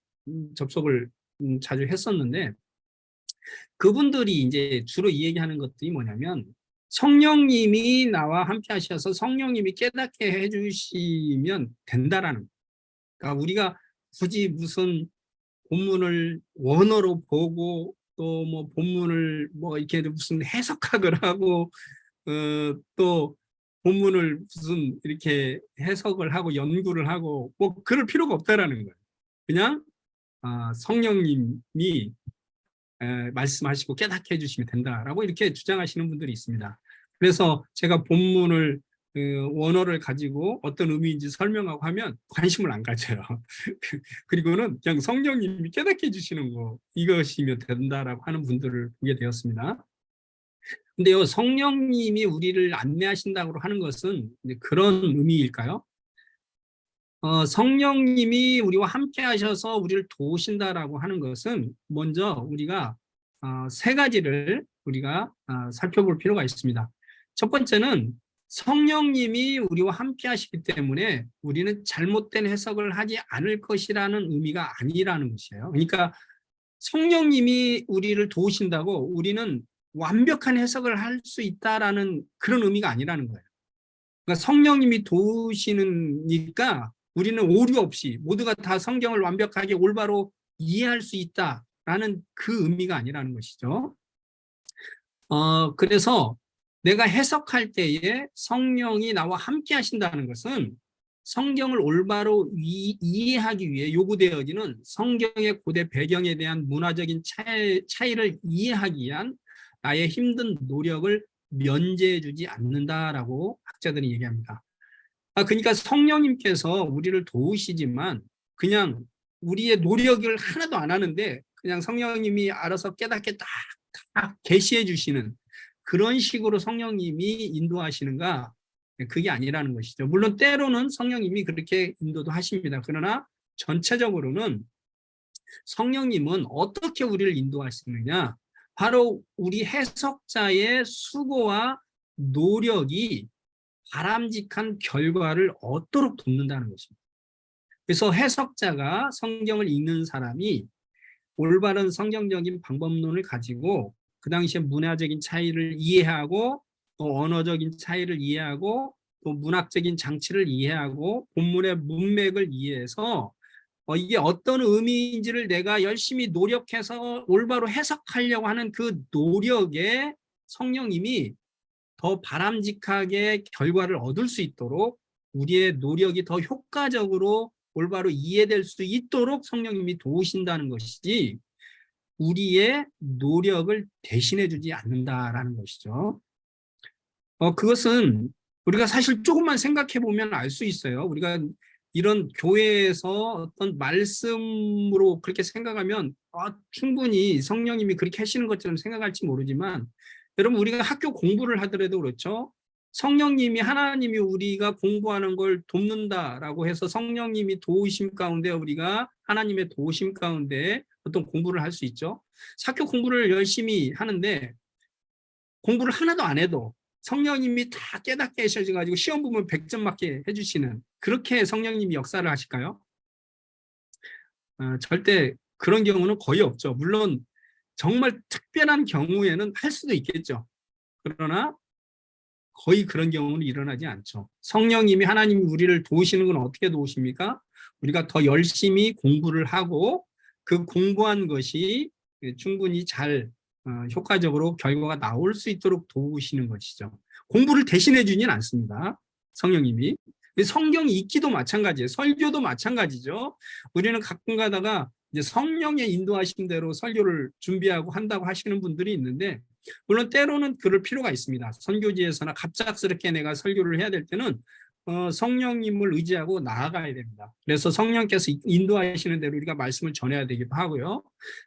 접속을 자주 했었는데 그분들이 이제 주로 얘기하는 것들이 뭐냐면 성령님이 나와 함께 하셔서 성령님이 깨닫게 해주시면 된다라는. 그러니까 우리가 굳이 무슨 본문을 원어로 보고 또 뭐 본문을 뭐 이렇게 무슨 해석학을 하고 또 본문을 무슨 이렇게 해석을 하고 연구를 하고 뭐 그럴 필요가 없다라는 거예요. 그냥 성령님이 말씀하시고 깨닫게 해주시면 된다라고 이렇게 주장하시는 분들이 있습니다. 그래서 제가 본문을 원어를 가지고 어떤 의미인지 설명하고 하면 관심을 안 가져요. 그리고는 그냥 성령님이 깨닫게 해주시는 거 이것이면 된다라고 하는 분들을 보게 되었습니다. 근데요, 성령님이 우리를 안내하신다고 하는 것은 그런 의미일까요? 성령님이 우리와 함께 하셔서 우리를 도우신다라고 하는 것은 먼저 우리가 세 가지를 우리가 살펴볼 필요가 있습니다. 첫 번째는 성령님이 우리와 함께 하시기 때문에 우리는 잘못된 해석을 하지 않을 것이라는 의미가 아니라는 것이에요. 그러니까 성령님이 우리를 도우신다고 우리는 완벽한 해석을 할 수 있다라는 그런 의미가 아니라는 거예요. 그러니까 성령님이 도우시니까 우리는 오류 없이 모두가 다 성경을 완벽하게 올바로 이해할 수 있다라는 그 의미가 아니라는 것이죠. 그래서 내가 해석할 때에 성령이 나와 함께 하신다는 것은 성경을 올바로 이해하기 위해 요구되어지는 성경의 고대 배경에 대한 문화적인 차이를 이해하기 위한 나의 힘든 노력을 면제해 주지 않는다라고 학자들이 얘기합니다. 그러니까 성령님께서 우리를 도우시지만 그냥 우리의 노력을 하나도 안 하는데 그냥 성령님이 알아서 깨닫게 딱 계시해 주시는 그런 식으로 성령님이 인도하시는가? 그게 아니라는 것이죠. 물론 때로는 성령님이 그렇게 인도도 하십니다. 그러나 전체적으로는 성령님은 어떻게 우리를 인도하시느냐? 바로 우리 해석자의 수고와 노력이 바람직한 결과를 얻도록 돕는다는 것입니다. 그래서 해석자가 성경을 읽는 사람이 올바른 성경적인 방법론을 가지고 그 당시에 문화적인 차이를 이해하고 또 언어적인 차이를 이해하고 또 문학적인 장치를 이해하고 본문의 문맥을 이해해서 이게 어떤 의미인지를 내가 열심히 노력해서 올바로 해석하려고 하는 그 노력에 성령님이 더 바람직하게 결과를 얻을 수 있도록 우리의 노력이 더 효과적으로 올바로 이해될 수 있도록 성령님이 도우신다는 것이지 우리의 노력을 대신해 주지 않는다라는 것이죠. 그것은 우리가 사실 조금만 생각해 보면 알 수 있어요. 우리가 이런 교회에서 어떤 말씀으로 그렇게 생각하면 충분히 성령님이 그렇게 하시는 것처럼 생각할지 모르지만 여러분 우리가 학교 공부를 하더라도 그렇죠. 성령님이 하나님이 우리가 공부하는 걸 돕는다라고 해서 성령님이 도우심 가운데 우리가 하나님의 도우심 가운데 어떤 공부를 할 수 있죠. 학교 공부를 열심히 하는데 공부를 하나도 안 해도 성령님이 다 깨닫게 하셔가지고 시험 보면 100점 맞게 해주시는 그렇게 성령님이 역사를 하실까요? 절대 그런 경우는 거의 없죠. 물론 정말 특별한 경우에는 할 수도 있겠죠. 그러나 거의 그런 경우는 일어나지 않죠. 성령님이 하나님이 우리를 도우시는 건 어떻게 도우십니까? 우리가 더 열심히 공부를 하고 그 공부한 것이 충분히 잘 효과적으로 결과가 나올 수 있도록 도우시는 것이죠. 공부를 대신해 주진 않습니다. 성령님이. 성경 읽기도 마찬가지예요. 설교도 마찬가지죠. 우리는 가끔 가다가 이제 성령의 인도하신 대로 설교를 준비하고 한다고 하시는 분들이 있는데 물론 때로는 그럴 필요가 있습니다. 선교지에서나 갑작스럽게 내가 설교를 해야 될 때는 성령님을 의지하고 나아가야 됩니다. 그래서 성령께서 인도하시는 대로 우리가 말씀을 전해야 되기도 하고요.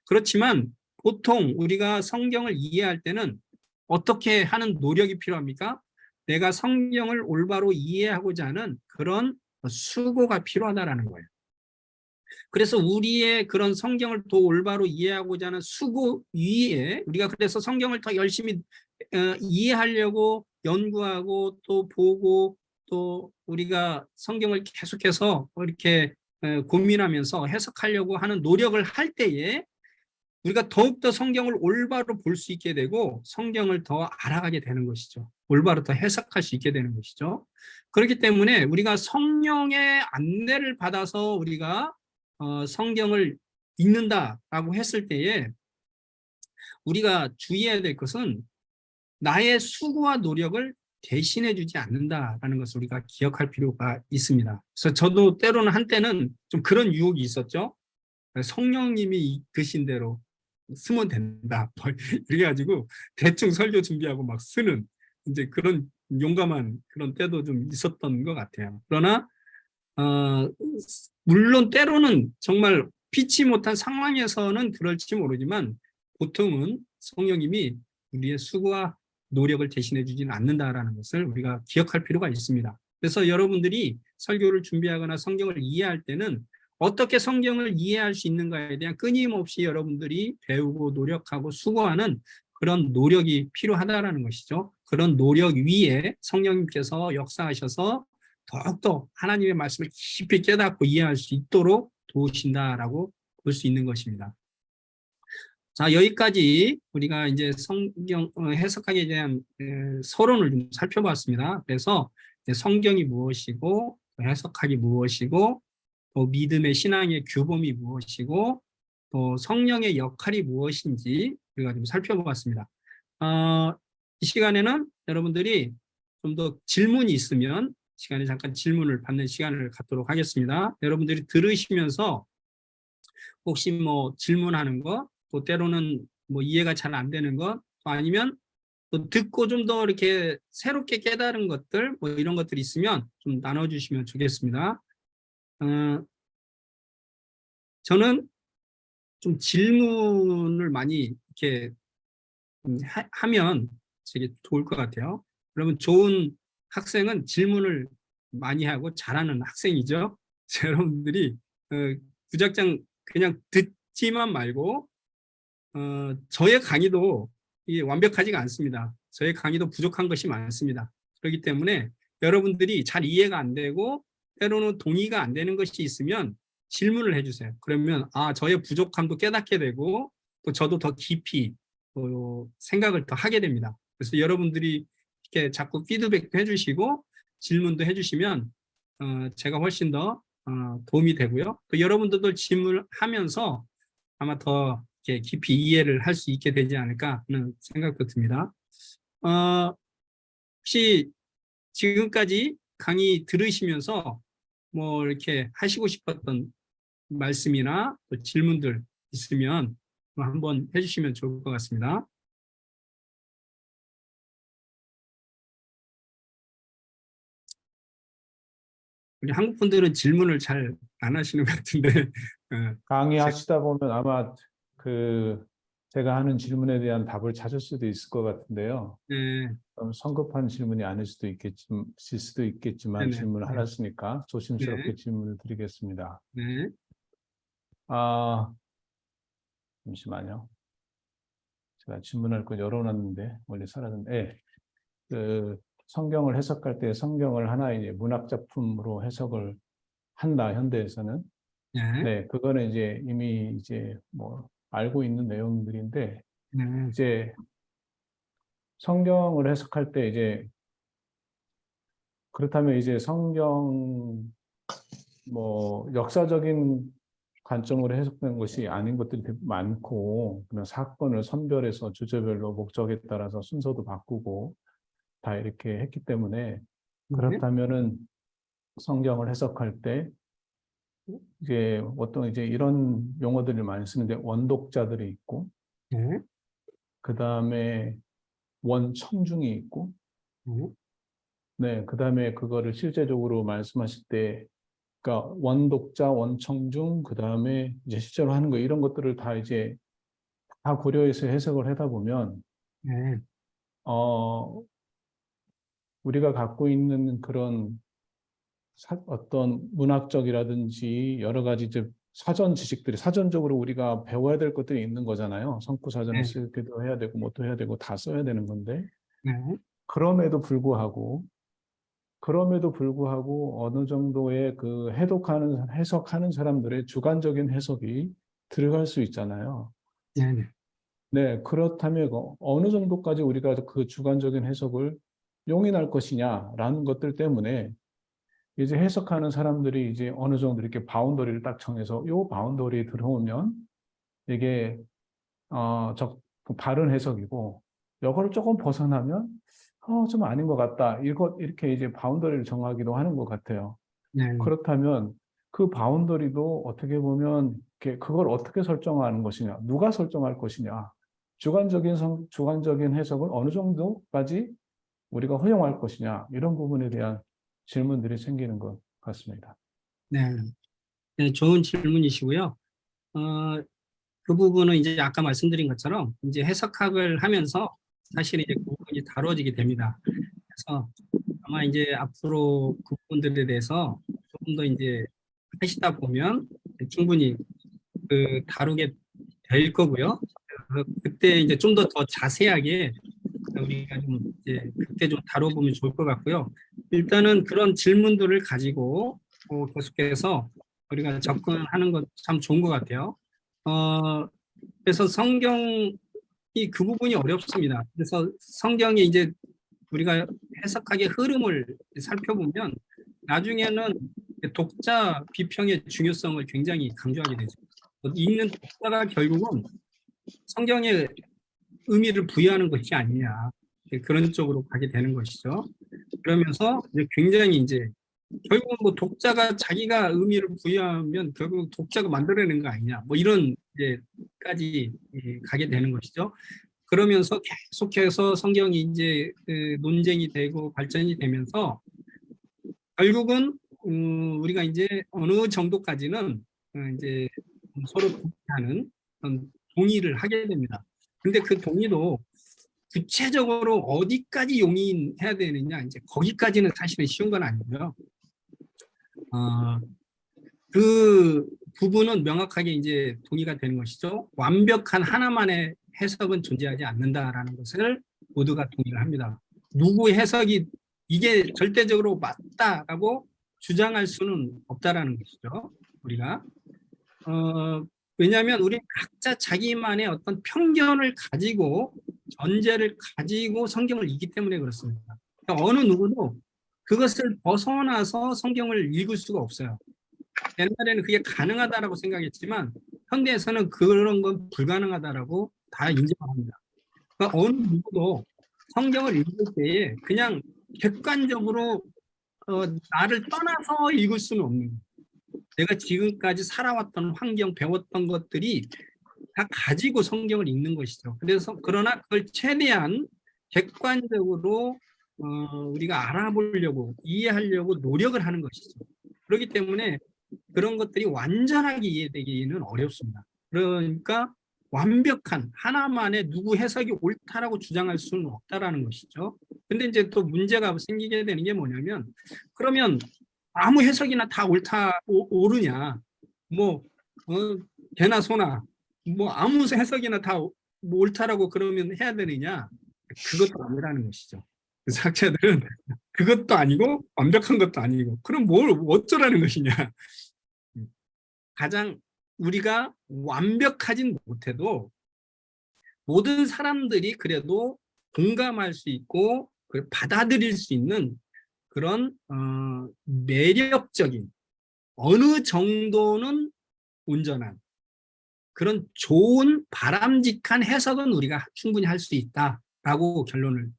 그렇지만 보통 우리가 성경을 이해할 때는 어떻게 하는 노력이 필요합니까? 내가 성경을 올바로 이해하고자 하는 그런 수고가 필요하다라는 거예요. 그래서 우리의 그런 성경을 더 올바로 이해하고자 하는 수고 위에 우리가 그래서 성경을 더 열심히 이해하려고 연구하고 또 보고 또 우리가 성경을 계속해서 이렇게 고민하면서 해석하려고 하는 노력을 할 때에 우리가 더욱더 성경을 올바로 볼 수 있게 되고 성경을 더 알아가게 되는 것이죠. 올바로 더 해석할 수 있게 되는 것이죠. 그렇기 때문에 우리가 성령의 안내를 받아서 우리가 성경을 읽는다라고 했을 때에 우리가 주의해야 될 것은 나의 수고와 노력을 대신해 주지 않는다라는 것을 우리가 기억할 필요가 있습니다. 그래서 저도 때로는 한때는 좀 그런 유혹이 있었죠. 성령님이 이끄신 대로 쓰면 된다. 뭐 이래 가지고 대충 설교 준비하고 막 쓰는 이제 그런 용감한 그런 때도 좀 있었던 것 같아요. 그러나 물론 때로는 정말 피치 못한 상황에서는 그럴지 모르지만 보통은 성령님이 우리의 수고와 노력을 대신해 주지는 않는다라는 것을 우리가 기억할 필요가 있습니다. 그래서 여러분들이 설교를 준비하거나 성경을 이해할 때는 어떻게 성경을 이해할 수 있는가에 대한 끊임없이 여러분들이 배우고 노력하고 수고하는 그런 노력이 필요하다라는 것이죠. 그런 노력 위에 성령님께서 역사하셔서 더욱더 하나님의 말씀을 깊이 깨닫고 이해할 수 있도록 도우신다라고 볼 수 있는 것입니다. 자, 여기까지 우리가 이제 성경 해석하기에 대한 서론을 좀 살펴봤습니다. 그래서 성경이 무엇이고 해석하기 무엇이고 또 믿음의 신앙의 규범이 무엇이고 또 성령의 역할이 무엇인지 우리가 좀 살펴봤습니다. 이 시간에는 여러분들이 좀 더 질문이 있으면 시간에 잠깐 질문을 받는 시간을 갖도록 하겠습니다. 여러분들이 들으시면서 혹시 뭐 질문하는 거, 또 때로는 뭐 이해가 잘 안 되는 것, 또 아니면 또 듣고 좀 더 이렇게 새롭게 깨달은 것들, 뭐 이런 것들이 있으면 좀 나눠주시면 좋겠습니다. 저는 좀 질문을 많이 이렇게 하면 되게 좋을 것 같아요. 여러분, 좋은 학생은 질문을 많이 하고 잘하는 학생이죠. 여러분들이 무작정 그냥 듣지만 말고 저의 강의도 이게 완벽하지가 않습니다. 저의 강의도 부족한 것이 많습니다. 그렇기 때문에 여러분들이 잘 이해가 안 되고 때로는 동의가 안 되는 것이 있으면 질문을 해주세요. 그러면 저의 부족함도 깨닫게 되고 또 저도 더 깊이 생각을 더 하게 됩니다. 그래서 여러분들이 이렇게 자꾸 피드백도 해주시고 질문도 해주시면 제가 훨씬 더 도움이 되고요. 또 여러분들도 질문하면서 아마 더 이렇게 깊이 이해를 할 수 있게 되지 않을까 하는 생각도 듭니다. 혹시 지금까지 강의 들으시면서 뭐 이렇게 하시고 싶었던 말씀이나 또 질문들 있으면 한번 해주시면 좋을 것 같습니다. 우리 한국 분들은 질문을 잘 안 하시는 것 같은데. 강의하시다 보면 아마 제가 하는 질문에 대한 답을 찾을 수도 있을 것 같은데요. 네, 성급한 질문이 아닐 수도 있겠지만 네네, 질문을 하셨으니까 조심스럽게 네, 질문을 드리겠습니다. 네, 잠시만요. 제가 질문할 거 열어놨는데 멀리 사라졌는데, 성경을 해석할 때 성경을 하나의 문학 작품으로 해석을 한다, 현대에서는. 네, 네, 그거는 이제 이미 뭐 알고 있는 내용들인데, 네, 이제 성경을 해석할 때 그렇다면 성경 뭐 역사적인 관점으로 해석된 것이 아닌 것들이 되게 많고, 그냥 사건을 선별해서 주제별로 목적에 따라서 순서도 바꾸고 다 이렇게 했기 때문에, 네, 그렇다면은 성경을 해석할 때 어떤 이런 용어들을 많이 쓰는데, 원독자들이 있고, 네, 그 다음에 원청중이 있고, 네, 네, 그 다음에 그거를 실제적으로 말씀하실 때, 그러니까 원독자, 원청중, 그 다음에 실제로 하는 거, 이런 것들을 다 고려해서 해석을 하다 보면, 네, 우리가 갖고 있는 그런 어떤 문학적이라든지 여러 가지 사전 지식들이, 사전적으로 우리가 배워야 될 것들이 있는 거잖아요. 성구사전을 네, 쓰기도 해야 되고, 뭐 또 해야 되고, 다 써야 되는 건데, 네, 그럼에도 불구하고, 어느 정도의 해석하는 사람들의 주관적인 해석이 들어갈 수 있잖아요. 네, 네, 네, 그렇다면 어느 정도까지 우리가 그 주관적인 해석을 용인할 것이냐라는 것들 때문에, 해석하는 사람들이 어느 정도 이렇게 바운더리를 딱 정해서, 요 바운더리에 들어오면 이게 바른 해석이고, 이거를 조금 벗어나면 좀 아닌 것 같다, 이렇게 바운더리를 정하기도 하는 것 같아요. 네, 그렇다면 그 바운더리도 어떻게 보면 그걸 어떻게 설정하는 것이냐, 누가 설정할 것이냐, 주관적인 해석은 어느 정도까지 우리가 허용할 것이냐, 이런 부분에 대한 질문들이 생기는 것 같습니다. 네, 네, 좋은 질문이시고요. 그 부분은 이제 아까 말씀드린 것처럼 이제 해석학을 하면서 사실 이제 그 부분이 다뤄지게 됩니다. 그래서 아마 이제 앞으로 그 부분들에 대해서 조금 더 이제 하시다 보면 충분히 다루게 될 거고요. 그래서 그때 이제 좀 더 자세하게 우리가 좀 이제 그때 좀 다뤄보면 좋을 것 같고요. 일단은 그런 질문들을 가지고 계속해서 우리가 접근하는 것 참 좋은 것 같아요. 그래서 성경이 그 부분이 어렵습니다. 그래서 성경이 이제 우리가 해석학의 흐름을 살펴보면 나중에는 독자 비평의 중요성을 굉장히 강조하게 되죠. 읽는 독자가 결국은 성경의 의미를 부여하는 것이 아니냐, 그런 쪽으로 가게 되는 것이죠. 그러면서 이제 굉장히 이제 결국은 뭐 독자가 자기가 의미를 부여하면 결국 독자가 만들어내는 거 아니냐, 뭐 이런 이제까지 가게 되는 것이죠. 그러면서 계속해서 성경이 이제 논쟁이 되고 발전이 되면서 결국은 우리가 이제 어느 정도까지는 이제 서로 동의하는 그런 동의를 하게 됩니다. 근데 그 동의도 구체적으로 어디까지 용인해야 되느냐, 이제 거기까지는 사실은 쉬운 건 아니고요. 그 부분은 명확하게 이제 동의가 되는 것이죠. 완벽한 하나만의 해석은 존재하지 않는다라는 것을 모두가 동의를 합니다. 누구의 해석이 이게 절대적으로 맞다라고 주장할 수는 없다라는 것이죠. 우리가 왜냐하면 우리 각자 자기만의 어떤 편견을 가지고 전제를 가지고 성경을 읽기 때문에 그렇습니다. 그러니까 어느 누구도 그것을 벗어나서 성경을 읽을 수가 없어요. 옛날에는 그게 가능하다라고 생각했지만 현대에서는 그런 건 불가능하다라고 다 인정합니다. 그러니까 어느 누구도 성경을 읽을 때에 그냥 객관적으로 나를 떠나서 읽을 수는 없는 거예요. 내가 지금까지 살아왔던 환경, 배웠던 것들이 다 가지고 성경을 읽는 것이죠. 그래서 그러나 그걸 최대한 객관적으로 우리가 알아보려고 이해하려고 노력을 하는 것이죠. 그렇기 때문에 그런 것들이 완전하게 이해되기는 어렵습니다. 그러니까 완벽한 하나만의 누구 해석이 옳다라고 주장할 수는 없다라는 것이죠. 근데 이제 또 문제가 생기게 되는 게 뭐냐면 그러면 아무 해석이나 다 옳으냐, 뭐 개나 소나 뭐 아무 해석이나 다 옳다라고 그러면 해야 되느냐, 그것도 아니라는 것이죠. 그래서 학자들은 그것도 아니고 완벽한 것도 아니고 그럼 뭘 어쩌라는 것이냐. 가장 우리가 완벽하진 못해도 모든 사람들이 그래도 공감할 수 있고 받아들일 수 있는 그런 매력적인 어느 정도는 온전한 그런 좋은 바람직한 해석은 우리가 충분히 할 수 있다라고 결론을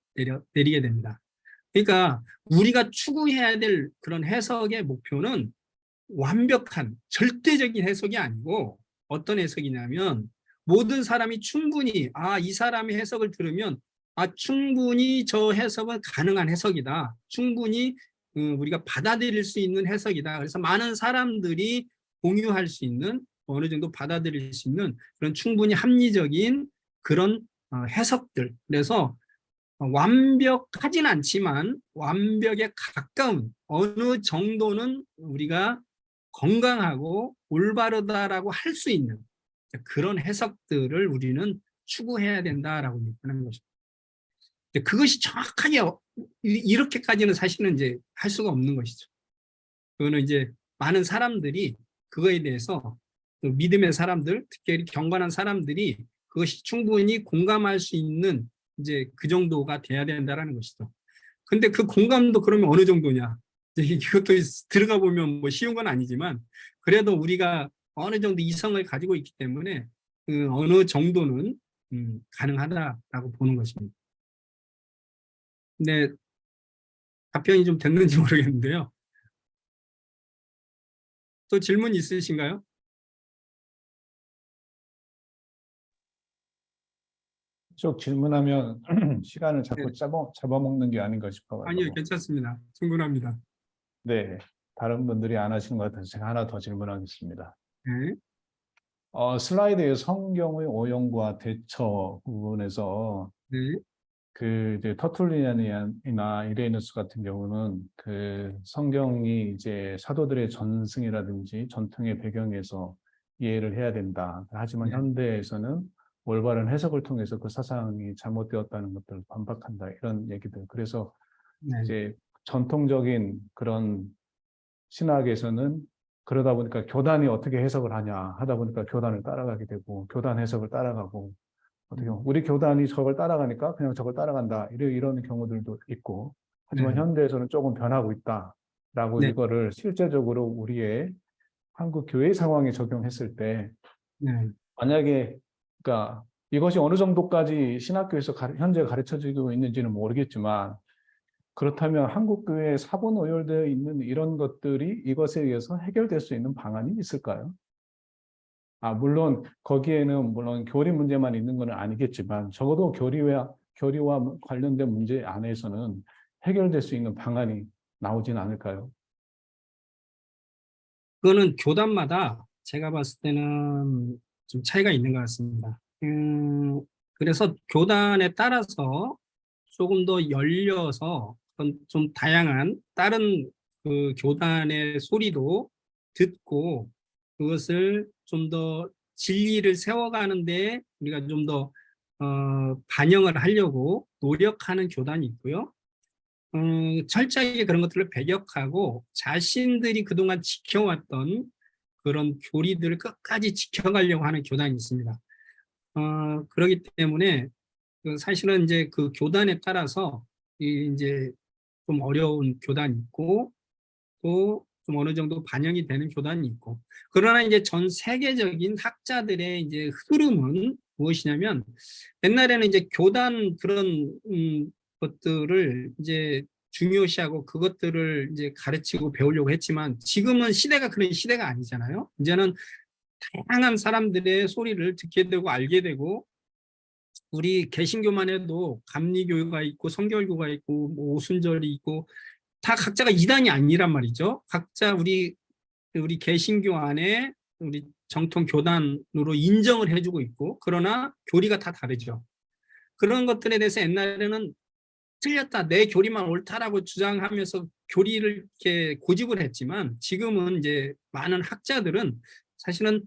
내리게 됩니다. 그러니까 우리가 추구해야 될 그런 해석의 목표는 완벽한 절대적인 해석이 아니고 어떤 해석이냐면 모든 사람이 충분히 이 사람의 해석을 들으면 충분히 저 해석은 가능한 해석이다. 충분히 우리가 받아들일 수 있는 해석이다. 그래서 많은 사람들이 공유할 수 있는 어느 정도 받아들일 수 있는 그런 충분히 합리적인 그런 해석들. 그래서 완벽하진 않지만 완벽에 가까운 어느 정도는 우리가 건강하고 올바르다라고 할 수 있는 그런 해석들을 우리는 추구해야 된다라고 얘기하는 것입니다. 그것이 정확하게 이렇게까지는 사실은 이제 할 수가 없는 것이죠. 그거는 이제 많은 사람들이 그거에 대해서 믿음의 사람들, 특히 경건한 사람들이 그것이 충분히 공감할 수 있는 이제 그 정도가 돼야 된다라는 것이죠. 근데 그 공감도 그러면 어느 정도냐? 이것도 들어가 보면 뭐 쉬운 건 아니지만 그래도 우리가 어느 정도 이성을 가지고 있기 때문에 어느 정도는 가능하다라고 보는 것입니다. 근데 답변이 좀 됐는지 모르겠는데요. 또 질문 있으신가요? 쭉 질문하면 시간을 자꾸 네. 잡아먹는 게 아닌가 아니요, 싶어가지고. 괜찮습니다. 충분합니다. 네, 다른 분들이 안 하시는 것 같아서 제가 하나 더 질문하겠습니다. 네. 슬라이드에 성경의 오용과 대처 부분에서 네. 그 이제 터툴리안이나 이레이누스 같은 경우는 그 성경이 이제 사도들의 전승이라든지 전통의 배경에서 이해를 해야 된다. 하지만 네. 현대에서는 올바른 해석을 통해서 그 사상이 잘못되었다는 것들을 반박한다. 이런 얘기들. 그래서 네. 이제 전통적인 그런 신학에서는 그러다 보니까 교단이 어떻게 해석을 하냐 하다 보니까 교단을 따라가게 되고 교단 해석을 따라가고 어떻게 보면 우리 교단이 저걸 따라가니까 그냥 저걸 따라간다 이런 경우들도 있고 하지만 네. 현대에서는 조금 변하고 있다라고 네. 이거를 실제적으로 우리의 한국 교회 상황에 적용했을 때 네. 만약에 그러니까 이것이 어느 정도까지 신학교에서 현재 가르쳐지고 있는지는 모르겠지만 그렇다면 한국 교회에 사본 오열되어 있는 이런 것들이 이것에 의해서 해결될 수 있는 방안이 있을까요? 물론 거기에는 물론 교리 문제만 있는 건 아니겠지만 적어도 교리와 관련된 문제 안에서는 해결될 수 있는 방안이 나오진 않을까요? 그거는 교단마다 제가 봤을 때는 좀 차이가 있는 것 같습니다. 그래서 교단에 따라서 조금 더 열려서 어떤 좀 다양한 다른 그 교단의 소리도 듣고 그것을 좀 더 진리를 세워가는데 우리가 좀 더 반영을 하려고 노력하는 교단이 있고요. 철저하게 그런 것들을 배격하고 자신들이 그동안 지켜왔던 그런 교리들을 끝까지 지켜가려고 하는 교단이 있습니다. 그렇기 때문에 사실은 이제 그 교단에 따라서 이제 좀 어려운 교단이 있고 또 좀 어느 정도 반영이 되는 교단이 있고 그러나 이제 전 세계적인 학자들의 이제 흐름은 무엇이냐면 옛날에는 이제 교단 그런 것들을 이제 중요시하고 그것들을 이제 가르치고 배우려고 했지만 지금은 시대가 그런 시대가 아니잖아요. 이제는 다양한 사람들의 소리를 듣게 되고 알게 되고 우리 개신교만 해도 감리교가 있고 성결교가 있고 뭐 오순절이 있고 다 각자가 이단이 아니란 말이죠. 각자 우리 개신교 안에 우리 정통 교단으로 인정을 해주고 있고 그러나 교리가 다 다르죠. 그런 것들에 대해서 옛날에는 틀렸다, 내 교리만 옳다라고 주장하면서 교리를 이렇게 고집을 했지만 지금은 이제 많은 학자들은 사실은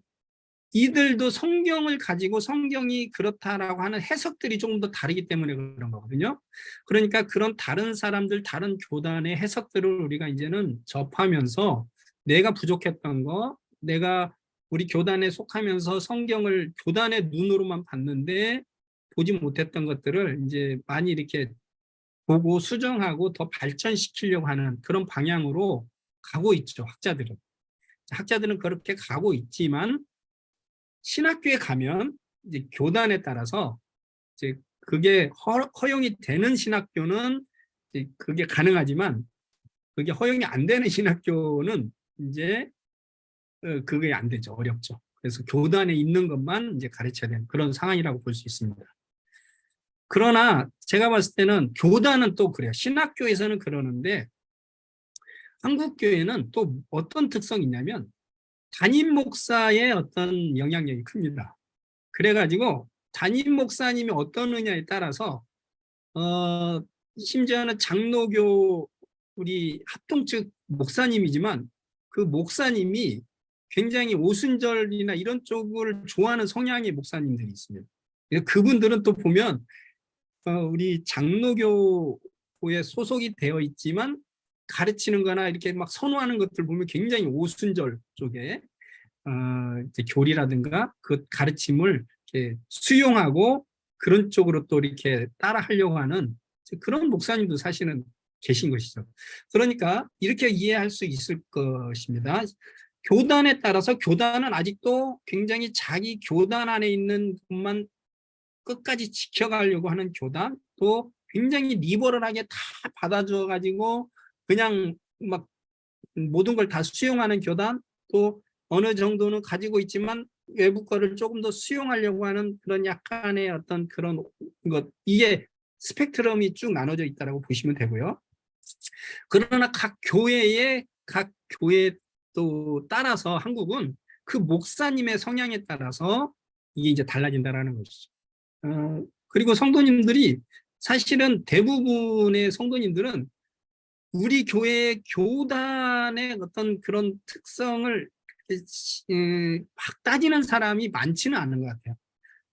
이들도 성경을 가지고 성경이 그렇다라고 하는 해석들이 조금 더 다르기 때문에 그런 거거든요. 그러니까 그런 다른 사람들, 다른 교단의 해석들을 우리가 이제는 접하면서 내가 부족했던 거, 내가 우리 교단에 속하면서 성경을 교단의 눈으로만 봤는데 보지 못했던 것들을 이제 많이 이렇게 보고 수정하고 더 발전시키려고 하는 그런 방향으로 가고 있죠, 학자들은. 학자들은 그렇게 가고 있지만 신학교에 가면 이제 교단에 따라서 이제 그게 허용이 되는 신학교는 이제 그게 가능하지만 그게 허용이 안 되는 신학교는 이제 그게 안 되죠. 어렵죠. 그래서 교단에 있는 것만 이제 가르쳐야 되는 그런 상황이라고 볼 수 있습니다. 그러나 제가 봤을 때는 교단은 또 그래요. 신학교에서는 그러는데 한국 교회는 또 어떤 특성이 있냐면 담임 목사의 어떤 영향력이 큽니다. 그래가지고 담임 목사님이 어떠느냐에 따라서 심지어는 장로교 우리 합동 측 목사님이지만 그 목사님이 굉장히 오순절이나 이런 쪽을 좋아하는 성향의 목사님들이 있습니다. 그분들은 또 보면 우리 장로교에 소속이 되어 있지만 가르치는 거나 이렇게 막 선호하는 것들 보면 굉장히 오순절 쪽에 이제 교리라든가 그 가르침을 이렇게 수용하고 그런 쪽으로 또 이렇게 따라 하려고 하는 그런 목사님도 사실은 계신 것이죠. 그러니까 이렇게 이해할 수 있을 것입니다. 교단에 따라서 교단은 아직도 굉장히 자기 교단 안에 있는 것만 끝까지 지켜가려고 하는 교단, 또 굉장히 리버럴하게 다 받아줘 가지고 그냥 막 모든 걸 다 수용하는 교단, 또 어느 정도는 가지고 있지만 외부 거를 조금 더 수용하려고 하는 그런 약간의 어떤 그런 것, 이게 스펙트럼이 쭉 나눠져 있다라고 보시면 되고요. 그러나 각 교회 또 따라서 한국은 그 목사님의 성향에 따라서 이게 이제 달라진다라는 것이죠. 그리고 성도님들이 사실은 대부분의 성도님들은 우리 교회의 교단의 어떤 그런 특성을 막 따지는 사람이 많지는 않은 것 같아요.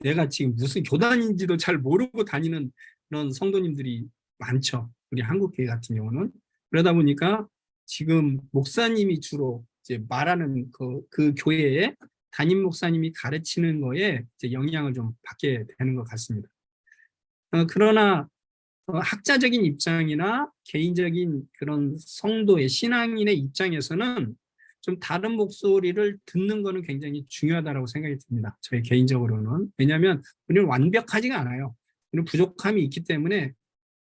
내가 지금 무슨 교단인지도 잘 모르고 다니는 그런 성도님들이 많죠. 우리 한국교회 같은 경우는. 그러다 보니까 지금 목사님이 주로 이제 말하는 그 교회에 담임 목사님이 가르치는 거에 이제 영향을 좀 받게 되는 것 같습니다. 그러나 학자적인 입장이나 개인적인 그런 성도의 신앙인의 입장에서는 좀 다른 목소리를 듣는 거는 굉장히 중요하다고 생각이 듭니다. 저희 개인적으로는. 왜냐하면 우리는 완벽하지가 않아요. 우리는 부족함이 있기 때문에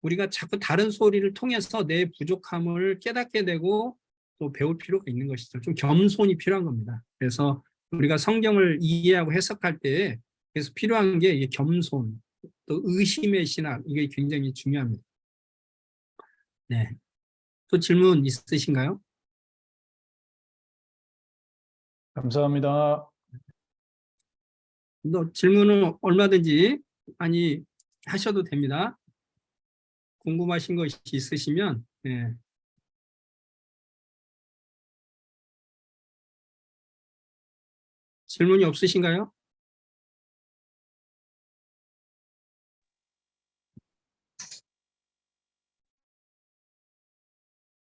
우리가 자꾸 다른 소리를 통해서 내 부족함을 깨닫게 되고 또 배울 필요가 있는 것이죠. 좀 겸손이 필요한 겁니다. 그래서 우리가 성경을 이해하고 해석할 때 그래서 필요한 게 이게 겸손, 또 의심의 신학, 이게 굉장히 중요합니다. 네. 또 질문 있으신가요? 감사합니다. 또 질문은 얼마든지 많이 하셔도 됩니다. 궁금하신 것이 있으시면, 네. 질문이 없으신가요?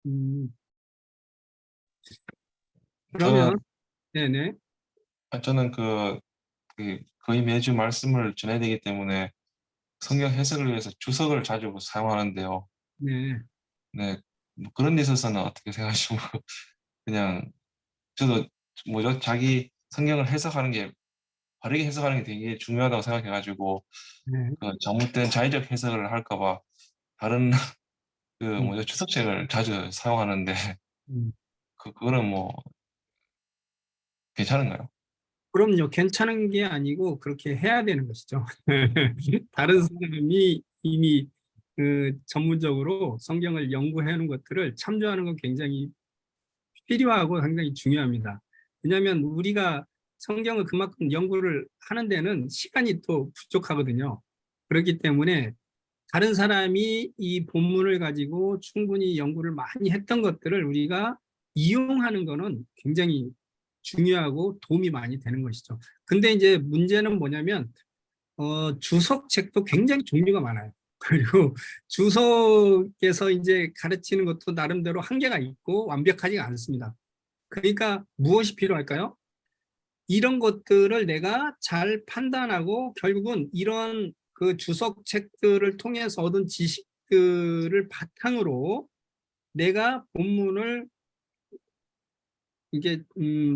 음, 저는 그러면, 네네. 저는 거의 매주 말씀을 전해야 되기 때문에 성경 해석을 위해서 주석을 자주 사용하는데요. 네. 네, 뭐 그런 데 있어서는 어떻게 생각하시고 그냥 저도 뭐죠? 자기 성경을 해석하는 게 바르게 해석하는 게 되게 중요하다고 생각해가지고 네. 그 잘못된 자의적 해석을 할까 봐 다른 그 음, 뭐죠? 주석책을 자주 사용하는데 음. 그거는 뭐 괜찮은가요? 그럼요. 괜찮은 게 아니고 그렇게 해야 되는 것이죠. 다른 사람이 이미 그 전문적으로 성경을 연구해 놓은 것들을 참조하는 건 굉장히 필요하고 굉장히 중요합니다. 왜냐하면 우리가 성경을 그만큼 연구를 하는 데는 시간이 또 부족하거든요. 그렇기 때문에 다른 사람이 이 본문을 가지고 충분히 연구를 많이 했던 것들을 우리가 이용하는 거는 굉장히 중요하고 도움이 많이 되는 것이죠. 근데 이제 문제는 뭐냐면 주석책도 굉장히 종류가 많아요. 그리고 주석에서 이제 가르치는 것도 나름대로 한계가 있고 완벽하지가 않습니다. 그러니까 무엇이 필요할까요? 이런 것들을 내가 잘 판단하고 결국은 이런 그 주석책들을 통해서 얻은 지식들을 바탕으로 내가 본문을 이게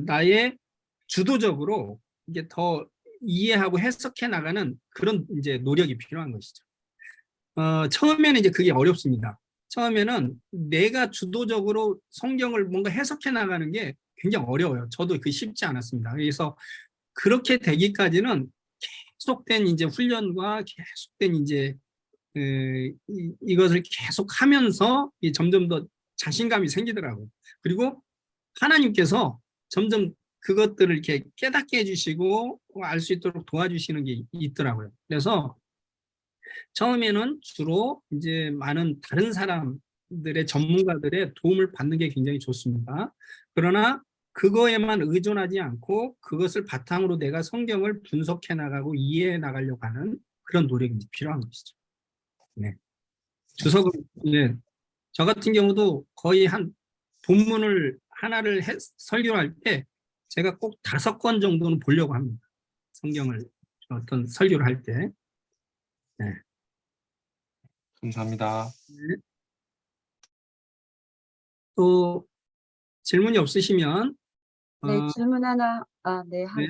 나의 주도적으로 이게 더 이해하고 해석해 나가는 그런 이제 노력이 필요한 것이죠. 처음에는 이제 그게 어렵습니다. 처음에는 내가 주도적으로 성경을 뭔가 해석해 나가는 게 굉장히 어려워요. 저도 그 쉽지 않았습니다. 그래서 그렇게 되기까지는 계속된 이제 훈련과 계속된 이제 이것을 계속 하면서 점점 더 자신감이 생기더라고요. 그리고 하나님께서 점점 그것들을 이렇게 깨닫게 해주시고 알 수 있도록 도와주시는 게 있더라고요. 그래서 처음에는 주로 이제 많은 다른 사람들의 전문가들의 도움을 받는 게 굉장히 좋습니다. 그러나 그거에만 의존하지 않고 그것을 바탕으로 내가 성경을 분석해 나가고 이해해 나가려고 하는 그런 노력이 필요한 것이죠. 네. 주석을, 예. 저 같은 경우도 거의 한 본문을 하나를 설교할 때 제가 꼭 5권 정도는 보려고 합니다. 성경을 어떤 설교를 할 때. 네. 감사합니다. 또 질문이 없으시면 네, 어, 질문 하나, 네, 네,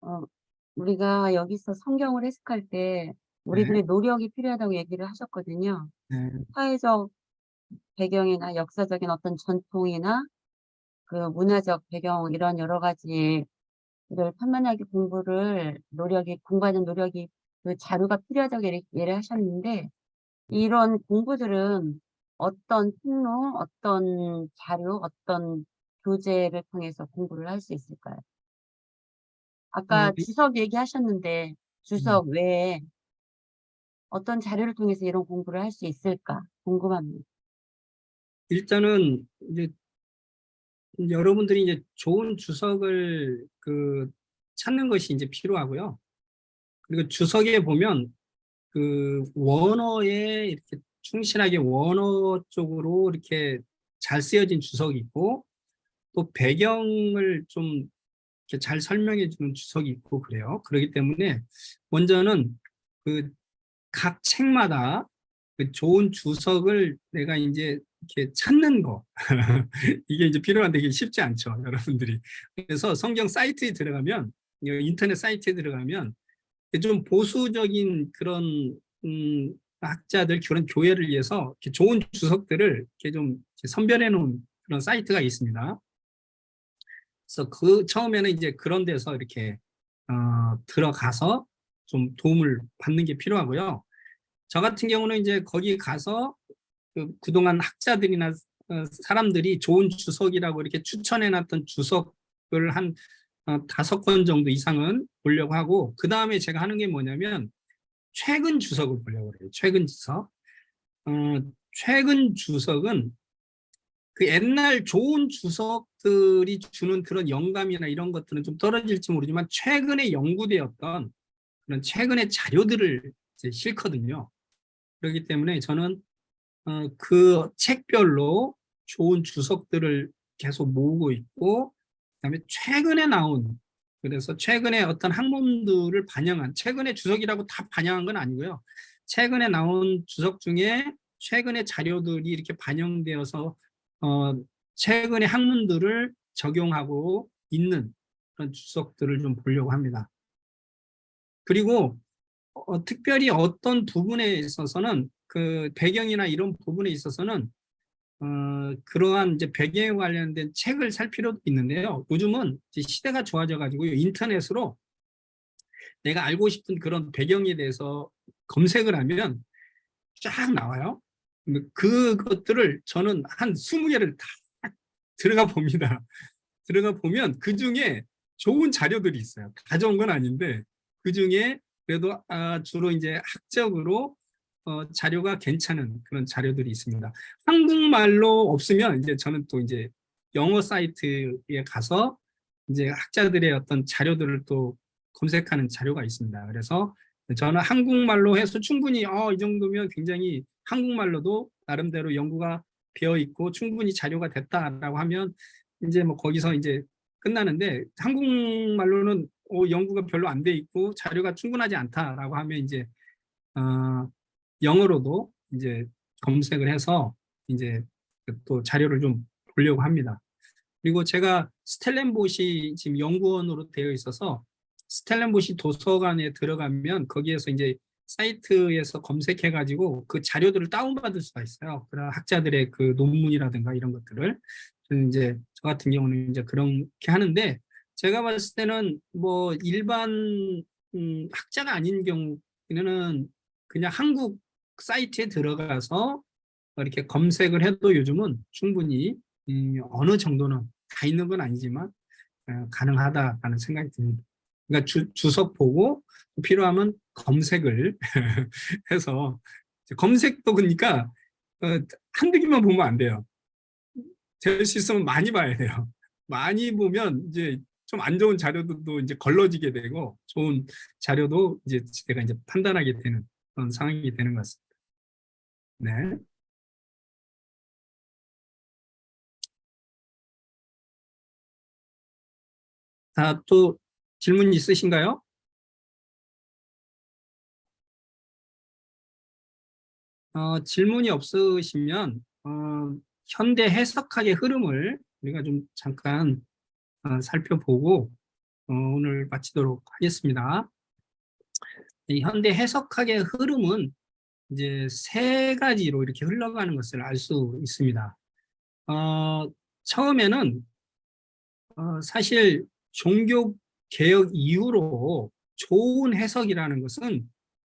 어, 우리가 여기서 성경을 해석할 때 우리들의 노력이 필요하다고 얘기를 하셨거든요. 네, 사회적 배경이나 역사적인 어떤 전통이나 그 문화적 배경 이런 여러 가지를 편만하게 공부하는 노력이 그 자료가 필요하다고 얘기를 하셨는데 이런 공부들은 어떤 통로, 어떤 자료, 어떤 교재를 통해서 공부를 할 수 있을까요? 어, 아까 주석 얘기하셨는데 주석 외에 어떤 자료를 통해서 이런 공부를 할 수 있을까 궁금합니다. 일단은 이제 여러분들이 이제 좋은 주석을 찾는 것이 이제 필요하고요. 그리고 주석에 보면 그 원어에 이렇게 충실하게 원어 쪽으로 이렇게 잘 쓰여진 주석이 있고 또 배경을 좀 이렇게 잘 설명해 주는 주석이 있고 그래요. 그렇기 때문에 먼저는 그 각 책마다 그 좋은 주석을 내가 이제 이렇게 찾는 거 이게 이제 필요한데 이게 쉽지 않죠, 여러분들이. 그래서 성경 사이트에 들어가면 인터넷 사이트에 들어가면 좀 보수적인 그런 학자들 그런 교회를 위해서 이렇게 좋은 주석들을 이렇게 좀 이렇게 선별해 놓은 그런 사이트가 있습니다. 그래서 그 처음에는 이제 그런 데서 이렇게 들어가서 좀 도움을 받는 게 필요하고요. 저 같은 경우는 이제 거기 가서 그동안 학자들이나 사람들이 좋은 주석이라고 이렇게 추천해 놨던 주석을 한 5권 정도 이상은 보려고 하고 그 다음에 제가 하는 게 뭐냐면 최근 주석을 보려고 해요. 최근 주석. 최근 주석은 그 옛날 좋은 주석들이 주는 그런 영감이나 이런 것들은 좀 떨어질지 모르지만 최근에 연구되었던 그런 최근의 자료들을 이제 싫거든요. 그렇기 때문에 저는 그 책별로 좋은 주석들을 계속 모으고 있고 그다음에 최근에 나온 그래서 최근에 어떤 학문들을 반영한 최근의 주석이라고 다 반영한 건 아니고요. 최근에 나온 주석 중에 최근의 자료들이 이렇게 반영되어서 최근의 학문들을 적용하고 있는 그런 주석들을 좀 보려고 합니다. 그리고 특별히 어떤 부분에 있어서는 그 배경이나 이런 부분에 있어서는 그러한 이제 배경에 관련된 책을 살 필요도 있는데요. 요즘은 이제 시대가 좋아져 가지고 인터넷으로 내가 알고 싶은 그런 배경에 대해서 검색을 하면 쫙 나와요. 그것들을 저는 한 20개를 다 들어가 봅니다. 들어가 보면 그중에 좋은 자료들이 있어요. 다 좋은 건 아닌데 그중에 그래도 주로 이제 학적으로 자료가 괜찮은 그런 자료들이 있습니다. 한국말로 없으면 이제 저는 또 이제 영어 사이트에 가서 이제 학자들의 어떤 자료들을 또 검색하는 자료가 있습니다. 그래서 저는 한국말로 해서 충분히 이 정도면 굉장히 한국말로도 나름대로 연구가 되어 있고 충분히 자료가 됐다라고 하면 이제 뭐 거기서 이제 끝나는데 한국말로는 연구가 별로 안 돼 있고 자료가 충분하지 않다라고 하면 이제 영어로도 이제 검색을 해서 이제 또 자료를 좀 보려고 합니다. 그리고 제가 스텔렌보시 지금 연구원으로 되어 있어서 스텔렌보시 도서관에 들어가면 거기에서 이제 사이트에서 검색해가지고 그 자료들을 다운받을 수가 있어요. 그런 학자들의 그 논문이라든가 이런 것들을 저는 이제 저 같은 경우는 이제 그렇게 하는데 제가 봤을 때는 뭐 일반 학자가 아닌 경우에는 그냥 한국 사이트에 들어가서 이렇게 검색을 해도 요즘은 충분히 어느 정도는 다 있는 건 아니지만 가능하다라는 생각이 듭니다. 그러니까 주석 보고 필요하면 검색을 해서 검색도 그러니까 한두 개만 보면 안 돼요. 될 수 있으면 많이 봐야 돼요. 많이 보면 이제 좀 안 좋은 자료도 이제 걸러지게 되고 좋은 자료도 이제 제가 이제 판단하게 되는 그런 상황이 되는 것 같습니다. 네. 또 질문 있으신가요? 질문이 없으시면 현대 해석학의 흐름을 우리가 좀 잠깐 살펴보고 오늘 마치도록 하겠습니다. 이 현대 해석학의 흐름은 이제 세 가지로 이렇게 흘러가는 것을 알 수 있습니다. 처음에는 사실 종교 개혁 이후로 좋은 해석이라는 것은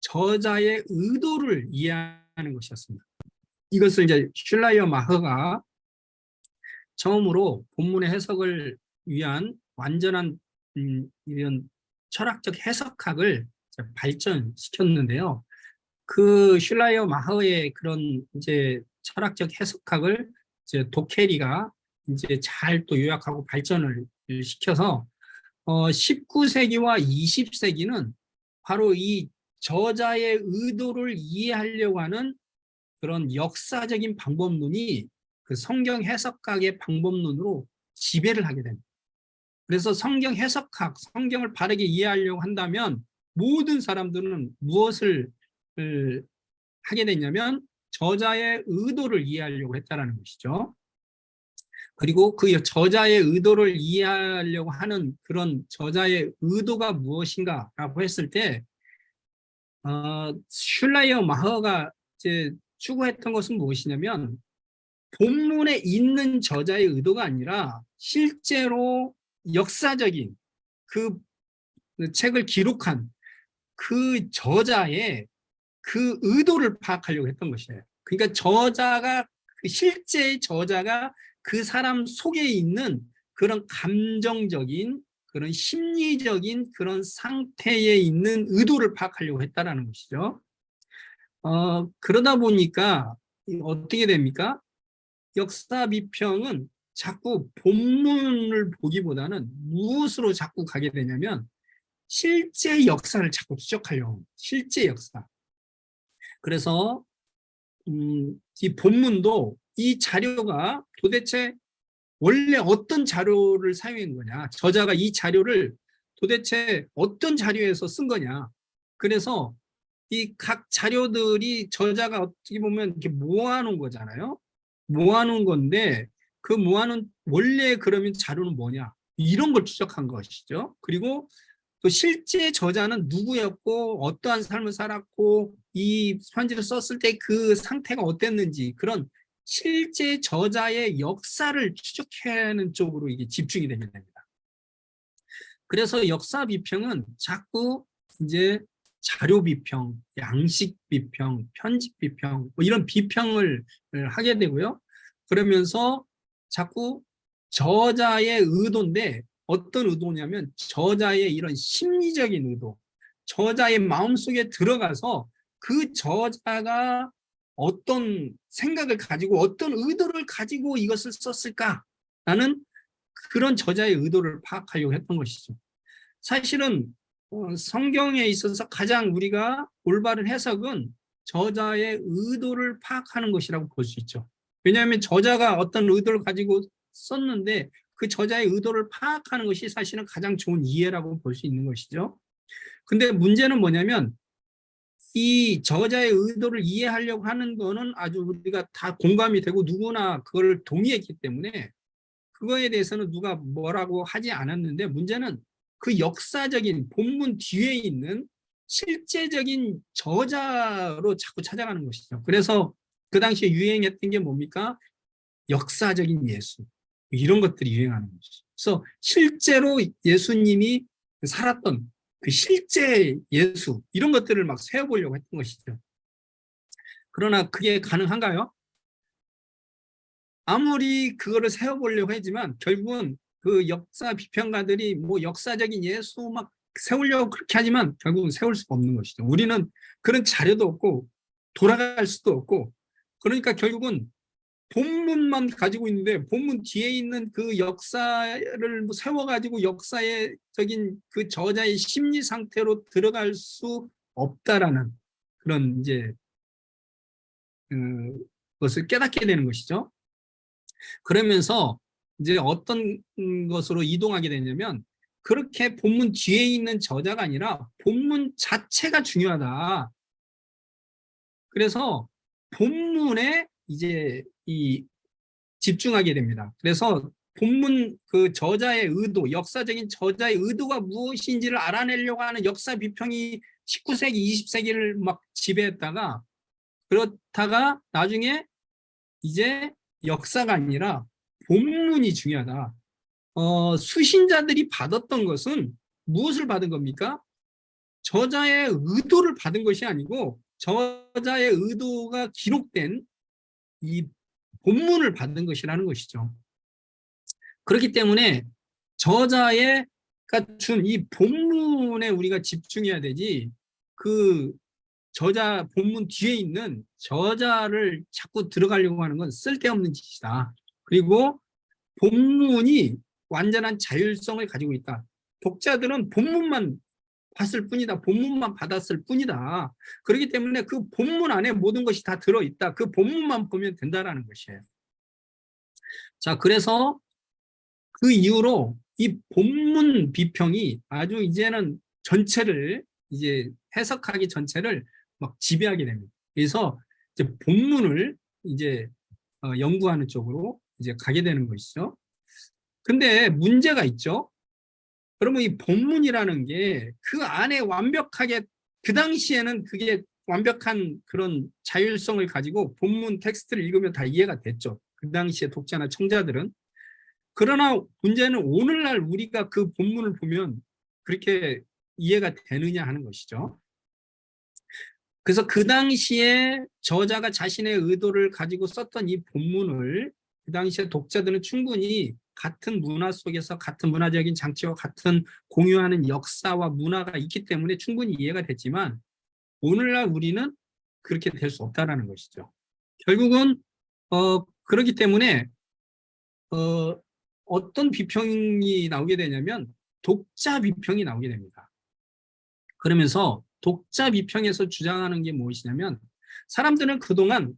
저자의 의도를 이해하는 것이었습니다. 이것을 이제 슐라이어 마허가 처음으로 본문의 해석을 위한 완전한 이런 철학적 해석학을 발전시켰는데요. 그 슐라이어 마허의 그런 이제 철학적 해석학을 이제 도케리가 이제 잘 또 요약하고 발전을 시켜서 19세기와 20세기는 바로 이 저자의 의도를 이해하려고 하는 그런 역사적인 방법론이 그 성경 해석학의 방법론으로 지배를 하게 됩니다. 그래서 성경 해석학, 성경을 바르게 이해하려고 한다면 모든 사람들은 무엇을 하게 됐냐면 저자의 의도를 이해하려고 했다는 것이죠. 그리고 그 저자의 의도를 이해하려고 하는 그런 저자의 의도가 무엇인가라고 했을 때 슐라이어 마허가 이제 추구했던 것은 무엇이냐면 본문에 있는 저자의 의도가 아니라 실제로 역사적인 그 책을 기록한 그 저자의 그 의도를 파악하려고 했던 것이에요. 그러니까 저자가 실제 저자가 그 사람 속에 있는 그런 감정적인 그런 심리적인 그런 상태에 있는 의도를 파악하려고 했다라는 것이죠. 그러다 보니까 어떻게 됩니까? 역사 비평은 자꾸 본문을 보기보다는 무엇으로 자꾸 가게 되냐면 실제 역사를 자꾸 추적하려고 합니다. 실제 역사. 그래서 이 본문도 이 자료가 도대체 원래 어떤 자료를 사용한 거냐, 저자가 이 자료를 도대체 어떤 자료에서 쓴 거냐. 그래서 이 각 자료들이 저자가 어떻게 보면 이렇게 모아놓은 거잖아요. 모아놓은 건데 그 모아놓은 원래 그러면 자료는 뭐냐, 이런 걸 추적한 것이죠. 그리고 또 실제 저자는 누구였고 어떠한 삶을 살았고 이 편지를 썼을 때 그 상태가 어땠는지 그런 실제 저자의 역사를 추적하는 쪽으로 이게 집중이 되게 됩니다. 그래서 역사 비평은 자꾸 이제 자료 비평, 양식 비평, 편집 비평 뭐 이런 비평을 하게 되고요. 그러면서 자꾸 저자의 의도인데 어떤 의도냐면 저자의 이런 심리적인 의도, 저자의 마음속에 들어가서 그 저자가 어떤 생각을 가지고 어떤 의도를 가지고 이것을 썼을까라는 그런 저자의 의도를 파악하려고 했던 것이죠. 사실은 성경에 있어서 가장 우리가 올바른 해석은 저자의 의도를 파악하는 것이라고 볼 수 있죠. 왜냐하면 저자가 어떤 의도를 가지고 썼는데 그 저자의 의도를 파악하는 것이 사실은 가장 좋은 이해라고 볼 수 있는 것이죠. 근데 문제는 뭐냐면 이 저자의 의도를 이해하려고 하는 거는 아주 우리가 다 공감이 되고 누구나 그걸 동의했기 때문에 그거에 대해서는 누가 뭐라고 하지 않았는데 문제는 그 역사적인 본문 뒤에 있는 실제적인 저자로 자꾸 찾아가는 것이죠. 그래서 그 당시에 유행했던 게 뭡니까? 역사적인 예수. 이런 것들이 유행하는 것이죠. 그래서 실제로 예수님이 살았던 그 실제 예수 이런 것들을 막 세워보려고 했던 것이죠. 그러나 그게 가능한가요? 아무리 그거를 세워보려고 하지만 결국은 그 역사 비평가들이 뭐 역사적인 예수 막 세우려고 그렇게 하지만 결국은 세울 수가 없는 것이죠. 우리는 그런 자료도 없고 돌아갈 수도 없고 그러니까 결국은 본문만 가지고 있는데 본문 뒤에 있는 그 역사를 뭐 세워가지고 역사적인 그 저자의 심리 상태로 들어갈 수 없다라는 그런 이제 것을 깨닫게 되는 것이죠. 그러면서 이제 어떤 것으로 이동하게 되냐면 그렇게 본문 뒤에 있는 저자가 아니라 본문 자체가 중요하다. 그래서 본문에 이제 이 집중하게 됩니다. 그래서 본문 그 저자의 의도, 역사적인 저자의 의도가 무엇인지를 알아내려고 하는 역사 비평이 19세기, 20세기를 막 지배했다가 그렇다가 나중에 이제 역사가 아니라 본문이 중요하다. 수신자들이 받았던 것은 무엇을 받은 겁니까? 저자의 의도를 받은 것이 아니고 저자의 의도가 기록된 이 본문을 받은 것이라는 것이죠. 그렇기 때문에 저자의 준 이 본문에 우리가 집중해야 되지, 그 저자 본문 뒤에 있는 저자를 자꾸 들어가려고 하는 건 쓸데없는 짓이다. 그리고 본문이 완전한 자율성을 가지고 있다. 독자들은 본문만 봤을 뿐이다. 본문만 받았을 뿐이다. 그렇기 때문에 그 본문 안에 모든 것이 다 들어있다. 그 본문만 보면 된다라는 것이에요. 자, 그래서 그 이후로 이 본문 비평이 아주 이제는 전체를, 이제 해석하기 전체를 막 지배하게 됩니다. 그래서 이제 본문을 이제 연구하는 쪽으로 이제 가게 되는 것이죠. 근데 문제가 있죠. 그러면 이 본문이라는 게 그 안에 완벽하게, 그 당시에는 그게 완벽한 그런 자율성을 가지고 본문 텍스트를 읽으면 다 이해가 됐죠. 그 당시에 독자나 청자들은. 그러나 문제는 오늘날 우리가 그 본문을 보면 그렇게 이해가 되느냐 하는 것이죠. 그래서 그 당시에 저자가 자신의 의도를 가지고 썼던 이 본문을 그 당시에 독자들은 충분히 같은 문화 속에서 같은 문화적인 장치와 같은 공유하는 역사와 문화가 있기 때문에 충분히 이해가 됐지만 오늘날 우리는 그렇게 될 수 없다라는 것이죠. 결국은 그렇기 때문에 어떤 비평이 나오게 되냐면 독자 비평이 나오게 됩니다. 그러면서 독자 비평에서 주장하는 게 무엇이냐면, 사람들은 그동안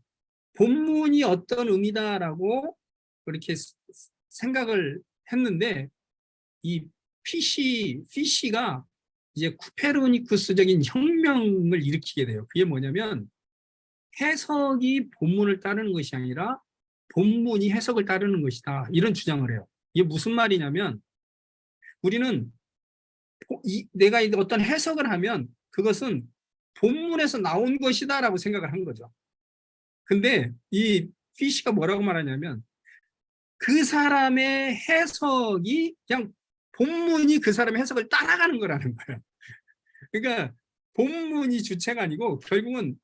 본문이 어떤 의미다라고 그렇게 생각을 했는데, 이 피시가 이제 쿠페르니쿠스적인 혁명을 일으키게 돼요. 그게 뭐냐면 해석이 본문을 따르는 것이 아니라 본문이 해석을 따르는 것이다, 이런 주장을 해요. 이게 무슨 말이냐면, 우리는 내가 어떤 해석을 하면 그것은 본문에서 나온 것이다라고 생각을 한 거죠. 근데 이 피시가 뭐라고 말하냐면, 그 사람의 해석이 그냥 본문이 그 사람의 해석을 따라가는 거라는 거예요. 그러니까 본문이 주체가 아니고 결국은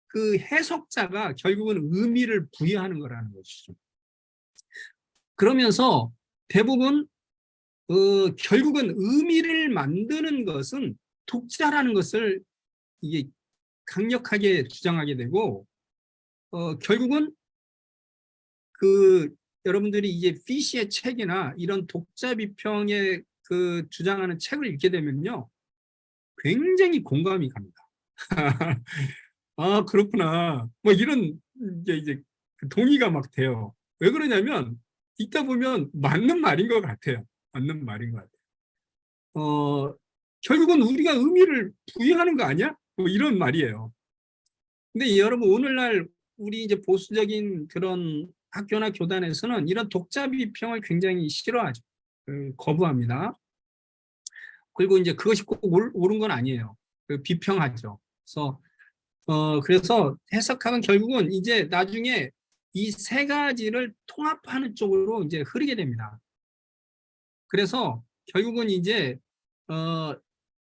그 해석자가 결국은 의미를 부여하는 거라는 것이죠. 그러면서 대부분 결국은 의미를 만드는 것은 독자라는 것을 이게 강력하게 주장하게 되고, 결국은 그 여러분들이 이제 피시의 책이나 이런 독자 비평에 그 주장하는 책을 읽게 되면요, 굉장히 공감이 갑니다. 아, 그렇구나. 뭐 이런 이제 동의가 막 돼요. 왜 그러냐면 읽다 보면 맞는 말인 것 같아요. 맞는 말인 것 같아요. 결국은 우리가 의미를 부여하는 거 아니야? 뭐 이런 말이에요. 근데 여러분, 오늘날 우리 이제 보수적인 그런 학교나 교단에서는 이런 독자 비평을 굉장히 싫어하죠. 거부합니다. 그리고 이제 그것이 꼭 옳은 건 아니에요. 비평하죠. 그래서 해석학은 결국은 이제 나중에 이 세 가지를 통합하는 쪽으로 이제 흐르게 됩니다. 그래서 결국은 이제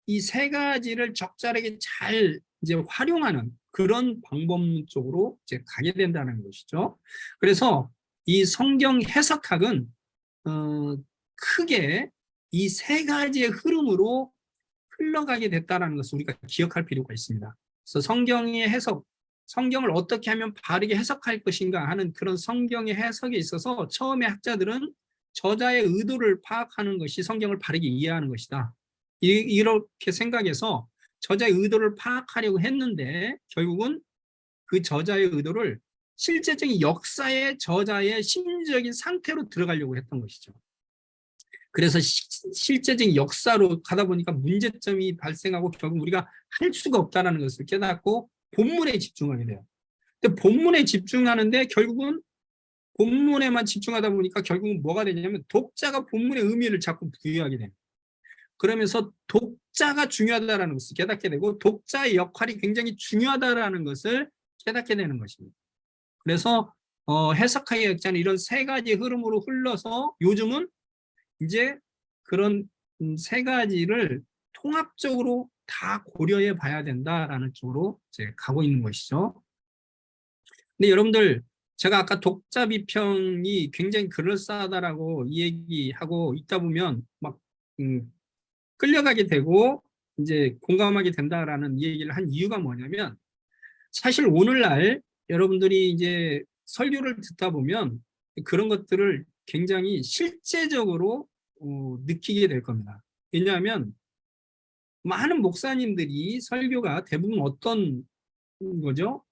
이 세 가지를 적절하게 잘 이제 활용하는 그런 방법 쪽으로 이제 가게 된다는 것이죠. 그래서 이 성경 해석학은 크게 이 세 가지의 흐름으로 흘러가게 됐다는 것을 우리가 기억할 필요가 있습니다. 그래서 성경의 해석, 성경을 어떻게 하면 바르게 해석할 것인가 하는 그런 성경의 해석에 있어서 처음에 학자들은 저자의 의도를 파악하는 것이 성경을 바르게 이해하는 것이다, 이렇게 생각해서 저자의 의도를 파악하려고 했는데, 결국은 그 저자의 의도를 실제적인 역사의 저자의 심리적인 상태로 들어가려고 했던 것이죠. 그래서 실제적인 역사로 가다 보니까 문제점이 발생하고 결국 우리가 할 수가 없다는 것을 깨닫고 본문에 집중하게 돼요. 근데 본문에 집중하는데 결국은 본문에만 집중하다 보니까 결국은 뭐가 되냐면 독자가 본문의 의미를 자꾸 부여하게 됩니다. 그러면서 독자가 중요하다는 것을 깨닫게 되고 독자의 역할이 굉장히 중요하다는 것을 깨닫게 되는 것입니다. 그래서 해석학의 역자는 이런 세 가지 흐름으로 흘러서 요즘은 이제 그런 세 가지를 통합적으로 다 고려해 봐야 된다라는 쪽으로 이제 가고 있는 것이죠. 근데 여러분들 제가 아까 독자 비평이 굉장히 그럴싸하다라고 이 얘기하고 있다 보면 막 끌려가게 되고 이제 공감하게 된다라는 이 얘기를 한 이유가 뭐냐면 사실 오늘날 여러분들이 이제 설교를 듣다 보면 그런 것들을 굉장히 실제적으로 느끼게 될 겁니다. 왜냐하면 많은 목사님들이 설교가 대부분 어떤 거죠?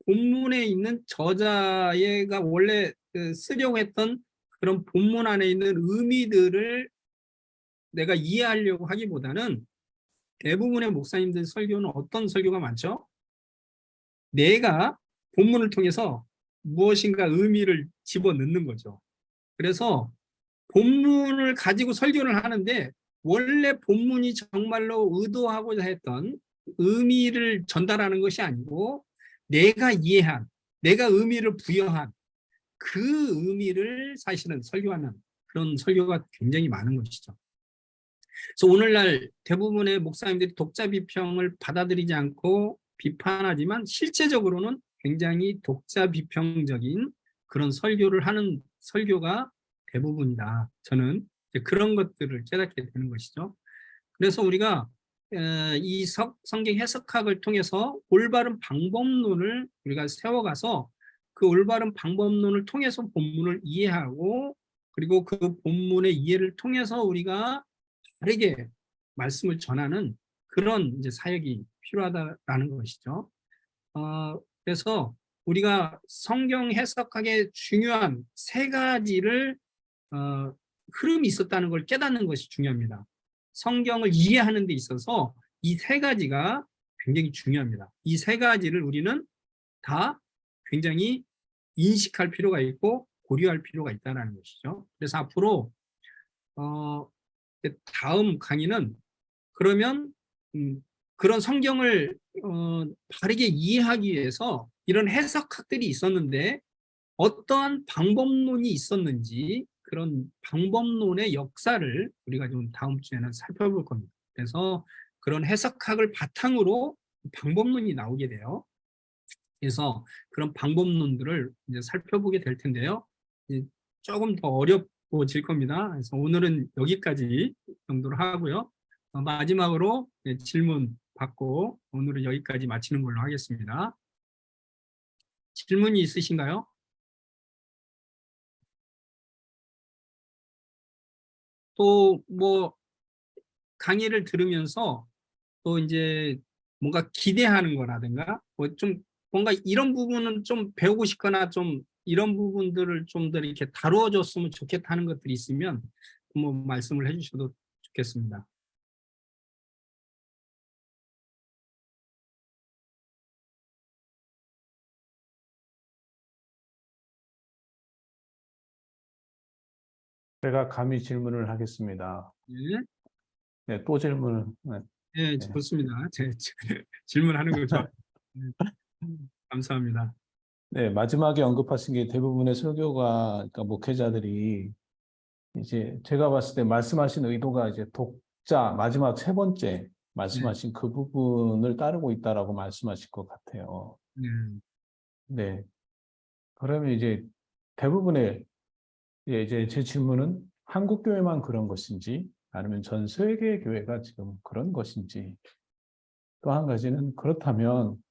본문에 있는 저자가 원래 쓰려고 했던 그런 본문 안에 있는 의미들을 내가 이해하려고 하기보다는 대부분의 목사님들 설교는 어떤 설교가 많죠? 내가 본문을 통해서 무엇인가 의미를 집어넣는 거죠. 그래서 본문을 가지고 설교를 하는데 원래 본문이 정말로 의도하고자 했던 의미를 전달하는 것이 아니고 내가 이해한, 내가 의미를 부여한 그 의미를 사실은 설교하는 그런 설교가 굉장히 많은 것이죠. 그래서 오늘날 대부분의 목사님들이 독자 비평을 받아들이지 않고 비판하지만 실제적으로는 굉장히 독자 비평적인 그런 설교를 하는 설교가 대부분이다. 저는 그런 것들을 깨닫게 되는 것이죠. 그래서 우리가 이 성경 해석학을 통해서 올바른 방법론을 우리가 세워가서 그 올바른 방법론을 통해서 본문을 이해하고 그리고 그 본문의 이해를 통해서 우리가 다르게 말씀을 전하는 그런 이제 사역이 필요하다라는 것이죠. 그래서 우리가 성경 해석학의 중요한 세 가지를 흐름이 있었다는 걸 깨닫는 것이 중요합니다. 성경을 이해하는 데 있어서 이 세 가지가 굉장히 중요합니다. 이 세 가지를 우리는 다 굉장히 인식할 필요가 있고 고려할 필요가 있다는 것이죠. 그래서 앞으로 다음 강의는 그러면 그런 성경을 바르게 이해하기 위해서 이런 해석학들이 있었는데 어떠한 방법론이 있었는지 그런 방법론의 역사를 우리가 좀 다음 주에는 살펴볼 겁니다. 그래서 그런 해석학을 바탕으로 방법론이 나오게 돼요. 그래서 그런 방법론들을 이제 살펴보게 될 텐데요. 이제 조금 더 어려워질 겁니다. 그래서 오늘은 여기까지 정도로 하고요. 마지막으로 질문 받고 오늘은 여기까지 마치는 걸로 하겠습니다. 질문이 있으신가요? 또 뭐 강의를 들으면서 또 이제 뭔가 기대하는 거라든가 뭐 좀 뭔가 이런 부분은 좀 배우고 싶거나 좀 이런 부분들을 좀 더 이렇게 다루어줬으면 좋겠다는 것들이 있으면 뭐 말씀을 해주셔도 좋겠습니다. 제가 감히 질문을 하겠습니다. 네, 네, 또 질문을. 네, 네. 좋습니다. 질문하는 거 좋아. 네, 감사합니다. 네, 마지막에 언급하신 게 대부분의 설교가, 그러니까 목회자들이 이제 제가 봤을 때 말씀하신 의도가 이제 독자, 마지막 세 번째 네, 말씀하신 그 부분을 따르고 있다라고 말씀하실 것 같아요. 네, 네. 그러면 이제 대부분의, 이제 제 질문은 한국 교회만 그런 것인지 아니면 전 세계 교회가 지금 그런 것인지 또 한 가지는 그렇다면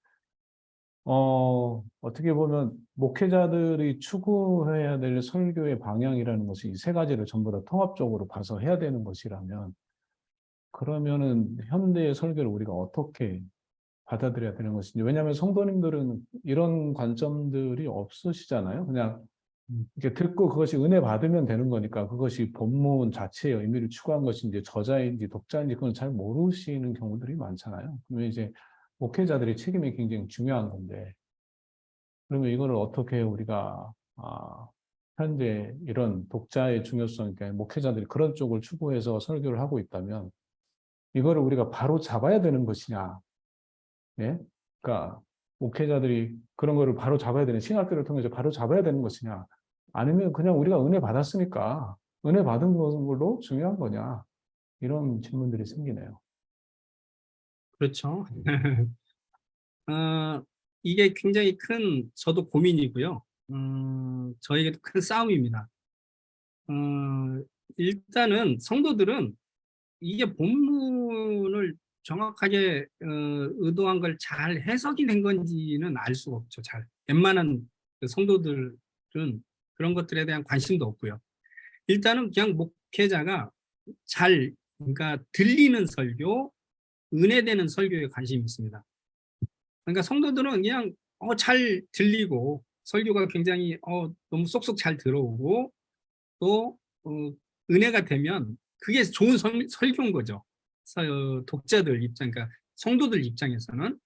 어떻게 보면 목회자들이 추구해야 될 설교의 방향이라는 것이 이 세 가지를 전부 다 통합적으로 봐서 해야 되는 것이라면 그러면은 현대의 설교를 우리가 어떻게 받아들여야 되는 것인지. 왜냐하면 성도님들은 이런 관점들이 없으시잖아요. 그냥 이렇게 듣고 그것이 은혜 받으면 되는 거니까 그것이 본문 자체의 의미를 추구한 것인지 저자인지 독자인지 그건 잘 모르시는 경우들이 많잖아요. 그러면 이제 목회자들의 책임이 굉장히 중요한 건데 그러면 이거를 어떻게 우리가 현재 이런 독자의 중요성, 그러니까 목회자들이 그런 쪽을 추구해서 설교를 하고 있다면 이거를 우리가 바로 잡아야 되는 것이냐, 예? 그러니까 목회자들이 그런 거를 바로 잡아야 되는 신학교를 통해서 바로 잡아야 되는 것이냐, 아니면 그냥 우리가 은혜 받았으니까 은혜 받은 걸로 중요한 거냐? 이런 질문들이 생기네요. 그렇죠. 어, 이게 굉장히 큰 저도 고민이고요. 저에게도 큰 싸움입니다. 어, 일단은 성도들은 이게 본문을 정확하게 의도한 걸 잘 해석이 된 건지는 알 수가 없죠. 잘 웬만한 그 성도들은 그런 것들에 대한 관심도 없고요. 일단은 그냥 목회자가 잘, 그러니까 들리는 설교, 은혜되는 설교에 관심이 있습니다. 그러니까 성도들은 그냥 잘 들리고 설교가 굉장히 너무 쏙쏙 잘 들어오고 또 은혜가 되면 그게 좋은 설교인 거죠. 독자들 입장, 그러니까 성도들 입장에서는.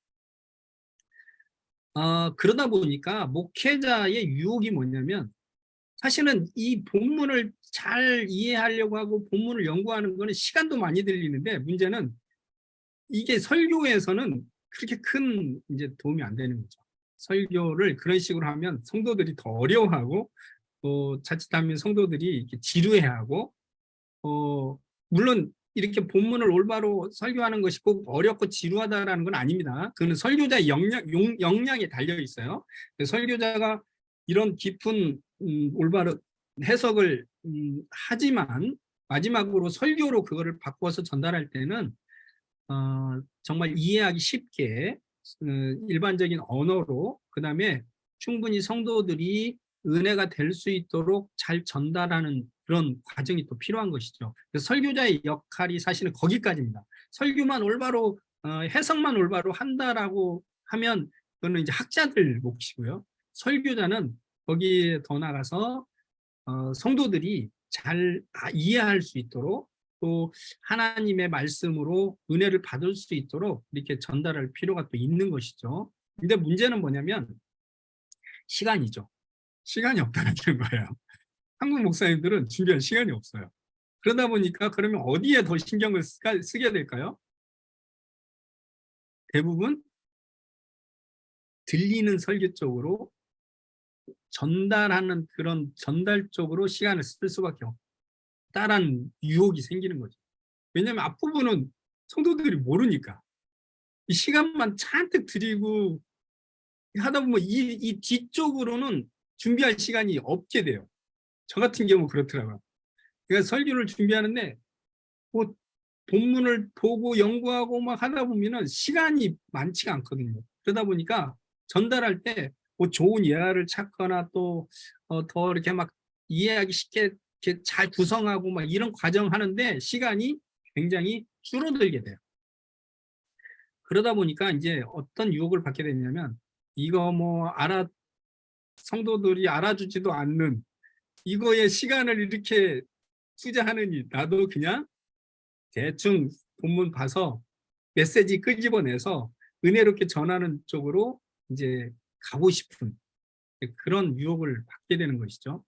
그러다 보니까 목회자의 유혹이 뭐냐면 사실은 이 본문을 잘 이해하려고 하고 본문을 연구하는 거는 시간도 많이 들리는데 문제는 이게 설교에서는 그렇게 큰 이제 도움이 안 되는 거죠. 설교를 그런 식으로 하면 성도들이 더 어려워하고 또 자칫하면 성도들이 이렇게 지루해하고 물론 이렇게 본문을 올바로 설교하는 것이 꼭 어렵고 지루하다라는 건 아닙니다. 그는 설교자의 역량에 달려 있어요. 설교자가 이런 깊은 올바른 해석을 하지만 마지막으로 설교로 그거를 바꿔서 전달할 때는 정말 이해하기 쉽게 일반적인 언어로 그다음에 충분히 성도들이 은혜가 될 수 있도록 잘 전달하는 그런 과정이 또 필요한 것이죠. 그래서 설교자의 역할이 사실은 거기까지입니다. 설교만 올바로 해석만 올바로 한다라고 하면 그거는 이제 학자들 몫이고요. 설교자는 거기에 더 나가서 성도들이 잘 이해할 수 있도록 또 하나님의 말씀으로 은혜를 받을 수 있도록 이렇게 전달할 필요가 또 있는 것이죠. 근데 문제는 뭐냐면 시간이죠. 시간이 없다는 거예요. 한국 목사님들은 준비할 시간이 없어요. 그러다 보니까 그러면 어디에 더 신경을 쓰게 될까요? 대부분 들리는 설교 쪽으로 전달하는 그런 전달 쪽으로 시간을 쓸 수밖에 없다라는 유혹이 생기는 거죠. 왜냐하면 앞부분은 성도들이 모르니까 이 시간만 잔뜩 드리고 하다 보면 이 뒤쪽으로는 준비할 시간이 없게 돼요. 저 같은 경우 그렇더라고요. 그러니까 설교를 준비하는데 뭐 본문을 보고 연구하고 막 하다 보면은 시간이 많지가 않거든요. 그러다 보니까 전달할 때 뭐 좋은 예화를 찾거나 또 더 이렇게 막 이해하기 쉽게 이렇게 잘 구성하고 막 이런 과정 하는데 시간이 굉장히 줄어들게 돼요. 그러다 보니까 이제 어떤 유혹을 받게 되냐면 이거 뭐 성도들이 알아주지도 않는 이거에 시간을 이렇게 투자하느니 나도 그냥 대충 본문 봐서 메시지 끄집어내서 은혜롭게 전하는 쪽으로 이제 가고 싶은 그런 유혹을 받게 되는 것이죠.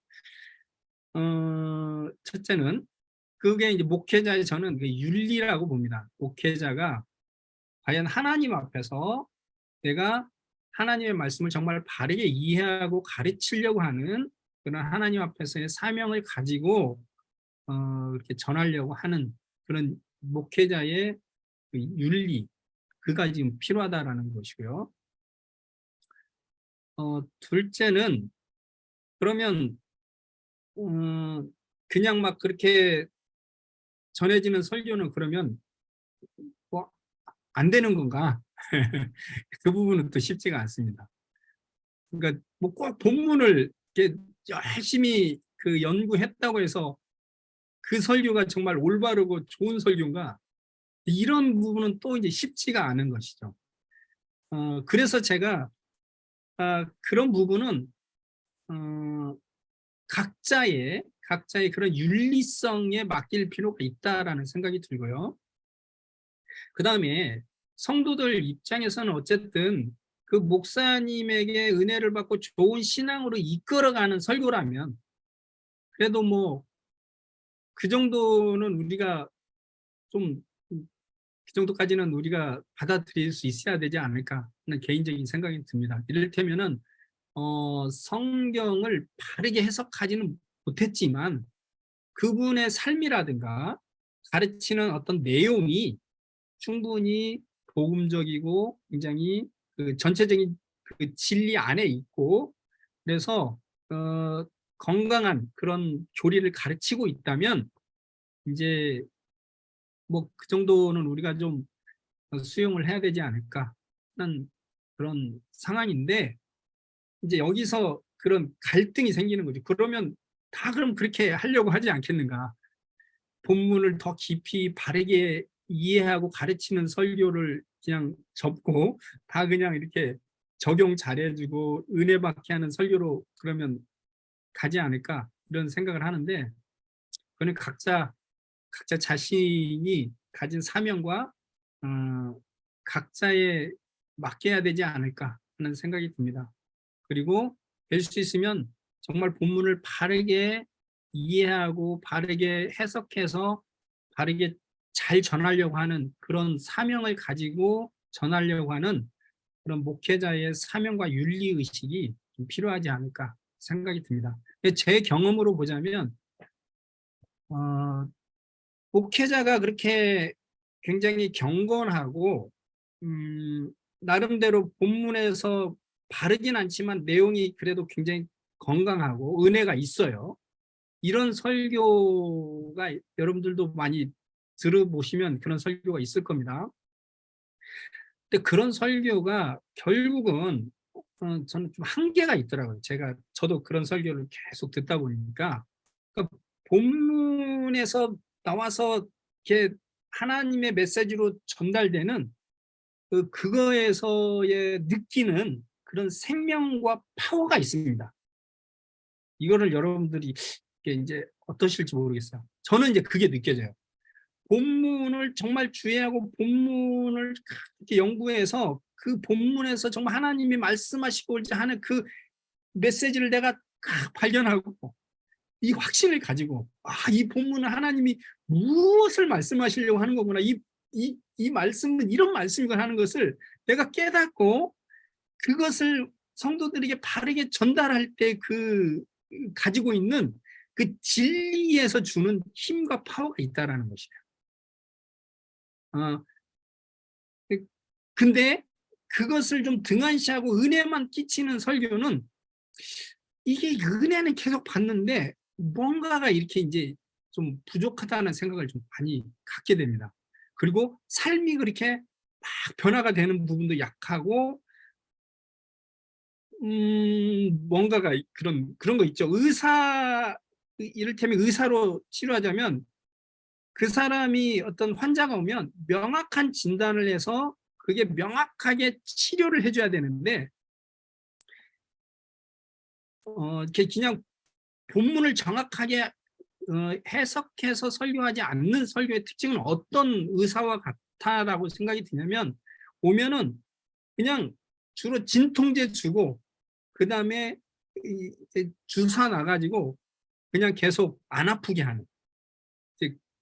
첫째는 그게 이제 목회자의 저는 윤리라고 봅니다. 목회자가 과연 하나님 앞에서 내가 하나님의 말씀을 정말 바르게 이해하고 가르치려고 하는 그런 하나님 앞에서의 사명을 가지고 이렇게 전하려고 하는 그런 목회자의 그 윤리, 그가 지금 필요하다라는 것이고요. 둘째는 그러면 그냥 막 그렇게 전해지는 설교는 그러면 뭐 안 되는 건가? 그 부분은 또 쉽지가 않습니다. 그러니까 뭐 꼭 본문을 이렇게 열심히 그 연구했다고 해서 그 설교가 정말 올바르고 좋은 설교인가? 이런 부분은 또 이제 쉽지가 않은 것이죠. 그래서 제가 그런 부분은 각자의 그런 윤리성에 맡길 필요가 있다라는 생각이 들고요. 그 다음에 성도들 입장에서는 어쨌든 그 목사님에게 은혜를 받고 좋은 신앙으로 이끌어가는 설교라면 그래도 뭐 그 정도는 우리가 좀 그 정도까지는 우리가 받아들일 수 있어야 되지 않을까 하는 개인적인 생각이 듭니다. 이를테면은 성경을 바르게 해석하지는 못했지만 그분의 삶이라든가 가르치는 어떤 내용이 충분히 복음적이고 굉장히 그 전체적인 그 진리 안에 있고, 그래서 건강한 그런 교리를 가르치고 있다면 이제 뭐 그 정도는 우리가 좀 수용을 해야 되지 않을까 하는 그런 상황인데, 이제 여기서 그런 갈등이 생기는 거죠. 그러면 다 그럼 그렇게 하려고 하지 않겠는가? 본문을 더 깊이 바르게 이해하고 가르치는 설교를 그냥 접고 다 그냥 이렇게 적용 잘해주고 은혜 받게 하는 설교로 그러면 가지 않을까, 이런 생각을 하는데, 그거는 각자 자신이 가진 사명과 각자에 맡겨야 되지 않을까 하는 생각이 듭니다. 그리고 될 수 있으면 정말 본문을 바르게 이해하고 바르게 해석해서 바르게 잘 전하려고 하는 그런 사명을 가지고 전하려고 하는 그런 목회자의 사명과 윤리의식이 좀 필요하지 않을까 생각이 듭니다. 제 경험으로 보자면 어, 목회자가 그렇게 굉장히 경건하고 나름대로 본문에서 바르진 않지만 내용이 그래도 굉장히 건강하고 은혜가 있어요. 이런 설교가 여러분들도 많이 들어보시면 그런 설교가 있을 겁니다. 근데 그런 설교가 결국은 저는 좀 한계가 있더라고요. 저도 그런 설교를 계속 듣다 보니까, 그러니까 본문에서 나와서 이렇게 하나님의 메시지로 전달되는 그거에서의 느끼는 그런 생명과 파워가 있습니다. 이거를 여러분들이 이제 어떠실지 모르겠어요. 저는 이제 그게 느껴져요. 본문을 정말 주의하고 본문을 이렇게 연구해서 그 본문에서 정말 하나님이 말씀하시고자 하는 그 메시지를 내가 발견하고 이 확신을 가지고, 이 본문은 하나님이 무엇을 말씀하시려고 하는 거구나, 이 말씀은 이런 말씀이구나 하는 것을 내가 깨닫고 그것을 성도들에게 바르게 전달할 때 가지고 있는 그 진리에서 주는 힘과 파워가 있다라는 것이에요. 근데 그것을 좀 등한시하고 은혜만 끼치는 설교는, 이게 은혜는 계속 받는데 뭔가가 이렇게 이제 좀 부족하다는 생각을 좀 많이 갖게 됩니다. 그리고 삶이 그렇게 막 변화가 되는 부분도 약하고, 뭔가가 그런 거 있죠. 이를테면 의사로 치료하자면 그 사람이 어떤 환자가 오면 명확한 진단을 해서 그게 명확하게 치료를 해줘야 되는데, 이렇게 그냥 본문을 정확하게 해석해서 설교하지 않는 설교의 특징은 어떤 의사와 같다라고 생각이 드냐면, 오면은 그냥 주로 진통제 주고 그 다음에 주사 놔가지고 그냥 계속 안 아프게 하는,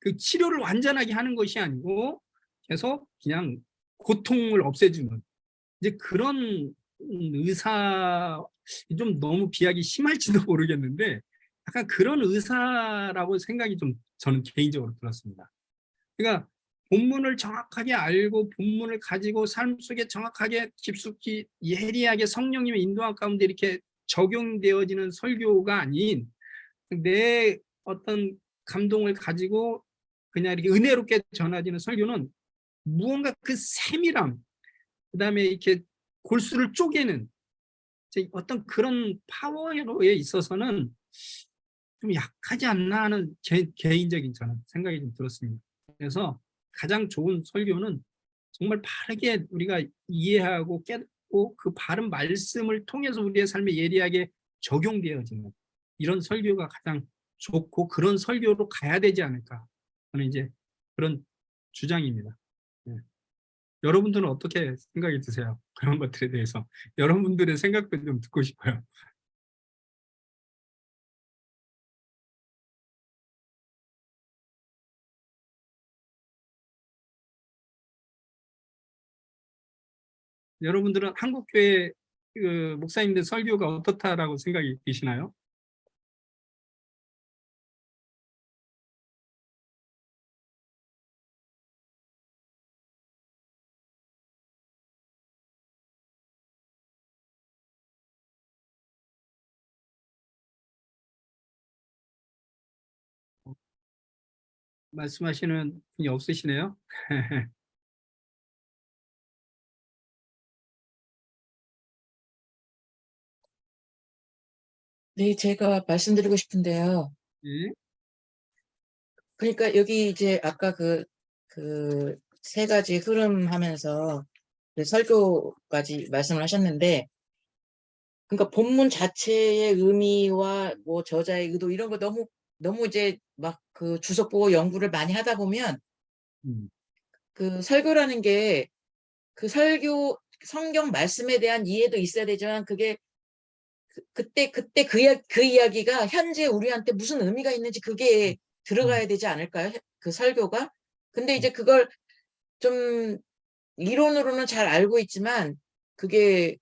그 치료를 완전하게 하는 것이 아니고 계속 그냥 고통을 없애주는 이제 그런 의사, 좀 너무 비하기 심할지도 모르겠는데 약간 그런 의사라고 생각이 좀 저는 개인적으로 들었습니다. 그러니까 본문을 정확하게 알고 본문을 가지고 삶 속에 정확하게 깊숙이 예리하게 성령님의 인도함 가운데 이렇게 적용되어지는 설교가 아닌, 내 어떤 감동을 가지고 그냥 이렇게 은혜롭게 전해지는 설교는 무언가 그 세밀함, 그다음에 이렇게 골수를 쪼개는 어떤 그런 파워에 있어서는 좀 약하지 않나 하는 개인적인 저는 생각이 좀 들었습니다. 그래서 가장 좋은 설교는 정말 바르게 우리가 이해하고 깨닫고 그 바른 말씀을 통해서 우리의 삶에 예리하게 적용되어지는 이런 설교가 가장 좋고, 그런 설교로 가야 되지 않을까 저는 이제 그런 주장입니다. 네. 여러분들은 어떻게 생각이 드세요? 그런 것들에 대해서 여러분들의 생각도 좀 듣고 싶어요. 여러분들은 한국교회 그 목사님들 설교가 어떻다라고 생각이 드시나요? 말씀하시는 분이 없으시네요. 네, 제가 말씀드리고 싶은데요. 예. 그러니까 여기 이제 아까 그 세 가지 흐름 하면서 그 설교까지 말씀을 하셨는데, 그러니까 본문 자체의 의미와 뭐 저자의 의도 이런 거 너무 이제 막 그 주석 보고 연구를 많이 하다 보면 음. 그 설교라는 게 그 설교 성경 말씀에 대한 이해도 있어야 되지만 그게 그때 그 이야기가 현재 우리한테 무슨 의미가 있는지 그게 들어가야 되지 않을까요? 그 설교가. 근데 이제 그걸 좀 이론으로는 잘 알고 있지만 그게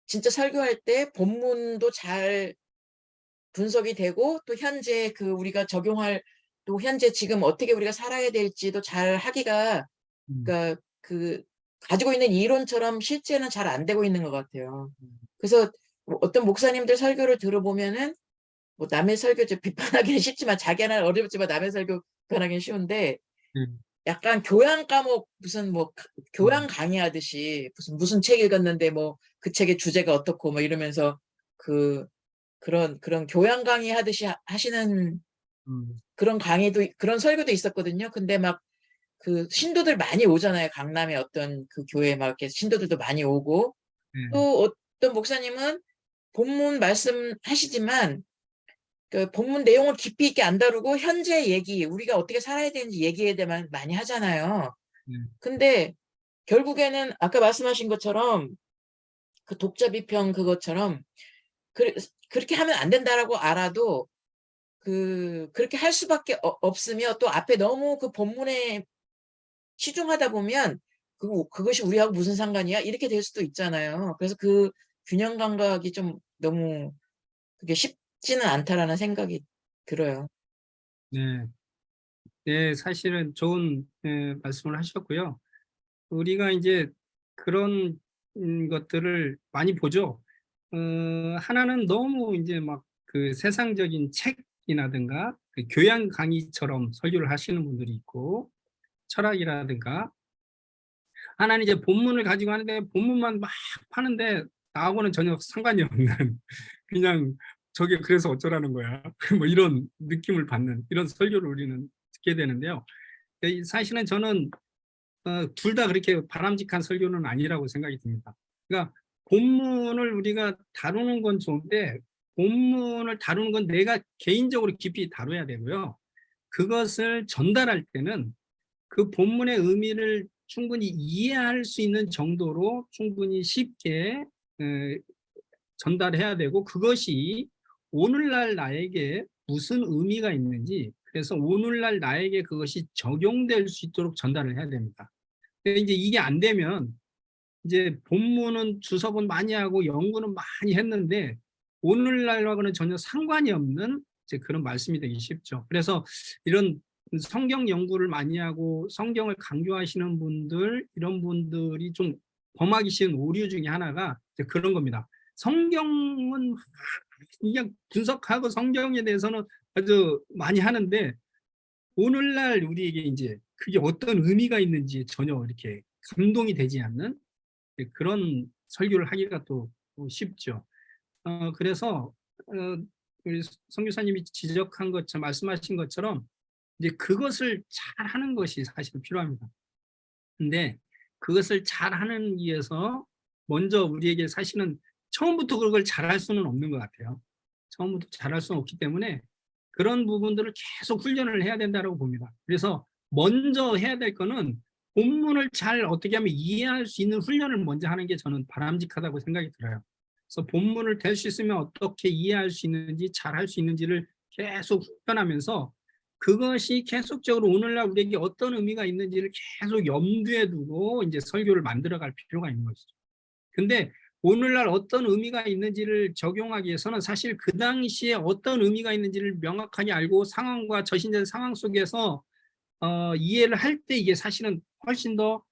진짜 설교할 때 본문도 잘 분석이 되고 또 현재 그 우리가 적용할 또 현재 지금 어떻게 우리가 살아야 될지도 잘 하기가 그러니까 그 가지고 있는 이론처럼 실제는 잘 안 되고 있는 것 같아요. 그래서 뭐 어떤 목사님들 설교를 들어보면은 뭐 남의 설교 좀 비판하기는 쉽지만 자기 하나는 어렵지만 남의 설교 비판하기는 쉬운데 음. 약간 교양 과목 무슨 뭐 교양 강의하듯이 무슨 책 읽었는데 뭐 그 책의 주제가 어떻고 뭐 이러면서 그런 교양 강의 하듯이 하시는 그런 강의도 그런 설교도 있었거든요. 근데 막 그 신도들 많이 오잖아요. 강남에 어떤 그 교회에 막 이렇게 신도들도 많이 오고 또 어떤 목사님은 본문 말씀하시지만 그 본문 내용을 깊이 있게 안 다루고 현재 얘기, 우리가 어떻게 살아야 되는지 얘기에 대해만 많이 하잖아요. 근데 결국에는 아까 말씀하신 것처럼 그 독자 비평 그것처럼 그렇게 하면 안 된다라고 알아도 그렇게 할 수밖에 없으며 또 앞에 너무 그 본문에 치중하다 보면 그것이 우리하고 무슨 상관이야? 이렇게 될 수도 있잖아요. 그래서 그 균형 감각이 좀 너무 그게 쉽지는 않다라는 생각이 들어요. 네. 네, 사실은 좋은 말씀을 하셨고요. 우리가 이제 그런 것들을 많이 보죠. 하나는 너무 이제 막 그 세상적인 책이라든가 그 교양 강의처럼 설교를 하시는 분들이 있고, 철학이라든가 하나는 이제 본문을 가지고 하는데 본문만 막 파는데 나하고는 전혀 상관이 없는 그냥 저게 그래서 어쩌라는 거야 뭐 이런 느낌을 받는 이런 설교를 우리는 듣게 되는데요. 사실은 저는 둘 다 그렇게 바람직한 설교는 아니라고 생각이 듭니다. 그러니까 본문을 우리가 다루는 건 좋은데 본문을 다루는 건 내가 개인적으로 깊이 다뤄야 되고요. 그것을 전달할 때는 그 본문의 의미를 충분히 이해할 수 있는 정도로 충분히 쉽게 전달해야 되고, 그것이 오늘날 나에게 무슨 의미가 있는지, 그래서 오늘날 나에게 그것이 적용될 수 있도록 전달을 해야 됩니다. 근데 이제 이게 안 되면 이제 본문은 주석은 많이 하고 연구는 많이 했는데 오늘날하고는 전혀 상관이 없는 이제 그런 말씀이 되기 쉽죠. 그래서 이런 성경 연구를 많이 하고 성경을 강조하시는 분들, 이런 분들이 좀 범하기 쉬운 오류 중에 하나가 이제 그런 겁니다. 성경은 그냥 분석하고 성경에 대해서는 아주 많이 하는데 오늘날 우리에게 이제 그게 어떤 의미가 있는지 전혀 이렇게 감동이 되지 않는 그런 설교를 하기가 또 쉽죠. 그래서 우리 선교사님이 지적한 것처럼 말씀하신 것처럼 이제 그것을 잘 하는 것이 사실 필요합니다. 근데 그것을 잘 하는 위해서 먼저 우리에게 사실은 처음부터 그걸 잘할 수는 없는 것 같아요. 처음부터 잘할 수는 없기 때문에 그런 부분들을 계속 훈련을 해야 된다고 봅니다. 그래서 먼저 해야 될 거는 본문을 잘 어떻게 하면 이해할 수 있는 훈련을 먼저 하는 게 저는 바람직하다고 생각이 들어요. 그래서 본문을 될 수 있으면 어떻게 이해할 수 있는지 잘 할 수 있는지를 계속 훈련하면서 그것이 계속적으로 오늘날 우리에게 어떤 의미가 있는지를 계속 염두에 두고 이제 설교를 만들어갈 필요가 있는 것이죠. 근데 오늘날 어떤 의미가 있는지를 적용하기 위해서는 사실 그 당시에 어떤 의미가 있는지를 명확하게 알고 상황과 저신된 상황 속에서 이해를 할 때 이게 사실은 훨씬 더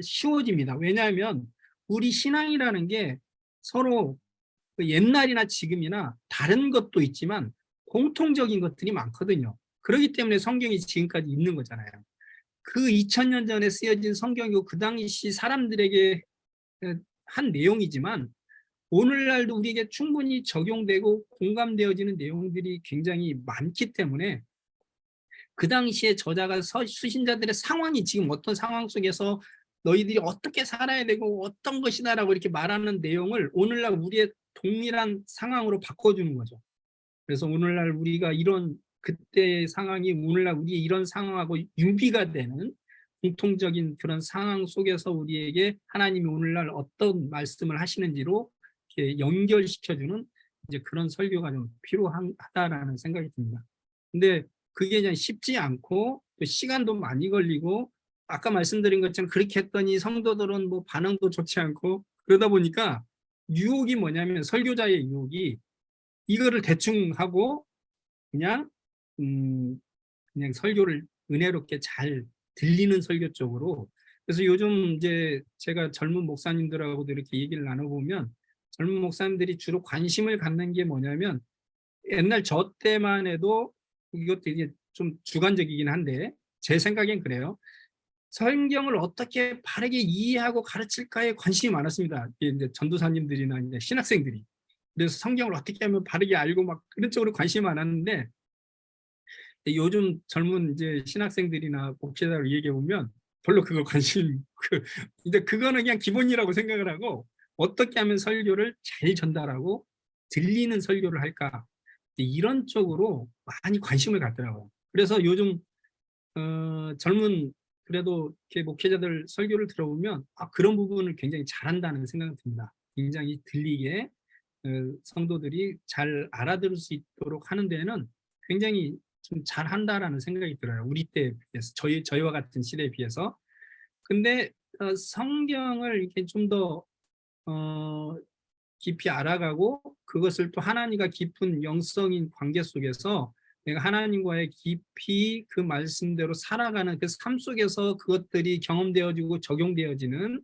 쉬워집니다. 왜냐하면 우리 신앙이라는 게 서로 그 옛날이나 지금이나 다른 것도 있지만 공통적인 것들이 많거든요. 그렇기 때문에 성경이 지금까지 있는 거잖아요. 그 2000년 전에 쓰여진 성경이고 그 당시 사람들에게 한 내용이지만 오늘날도 우리에게 충분히 적용되고 공감되어지는 내용들이 굉장히 많기 때문에 그 당시에 저자가 수신자들의 상황이 지금 어떤 상황 속에서 너희들이 어떻게 살아야 되고 어떤 것이다라고 이렇게 말하는 내용을 오늘날 우리의 동일한 상황으로 바꿔주는 거죠. 그래서 오늘날 우리가 이런 그때의 상황이 오늘날 우리의 이런 상황하고 유비가 되는 공통적인 그런 상황 속에서 우리에게 하나님이 오늘날 어떤 말씀을 하시는지로 이렇게 연결시켜주는 이제 그런 설교가 좀 필요하다라는 생각이 듭니다. 근데 그게 그냥 쉽지 않고 또 시간도 많이 걸리고 아까 말씀드린 것처럼 그렇게 했더니 성도들은 뭐 반응도 좋지 않고 그러다 보니까 유혹이 뭐냐면 설교자의 유혹이 이거를 대충 하고 그냥 그냥 설교를 은혜롭게 잘 들리는 설교 쪽으로. 그래서 요즘 이제 제가 젊은 목사님들하고도 이렇게 얘기를 나눠보면 젊은 목사님들이 주로 관심을 갖는 게 뭐냐면 옛날 저 때만 해도 이것도 이게 좀 주관적이긴 한데 제 생각엔 그래요. 성경을 어떻게 바르게 이해하고 가르칠까에 관심이 많았습니다. 이제 전도사님들이나 이제 신학생들이. 그래서 성경을 어떻게 하면 바르게 알고 막 그런 쪽으로 관심이 많았는데 요즘 젊은 이제 신학생들이나 목회자를 얘기해 보면 별로 그거 관심 이제 그거는 그냥 기본이라고 생각을 하고 어떻게 하면 설교를 잘 전달하고 들리는 설교를 할까 이런 쪽으로 많이 관심을 갖더라고요. 그래서 요즘 젊은 그래도 이렇게 목회자들 설교를 들어보면 그런 부분을 굉장히 잘한다는 생각이 듭니다. 굉장히 들리게 성도들이 잘 알아들을 수 있도록 하는 데는 굉장히 좀 잘한다라는 생각이 들어요. 우리 때에 비해서 저희와 같은 시대에 비해서. 근데 성경을 이렇게 좀 더 깊이 알아가고 그것을 또 하나님과 깊은 영성인 관계 속에서 내가 하나님과의 깊이 그 말씀대로 살아가는 그 삶 속에서 그것들이 경험되어지고 적용되어지는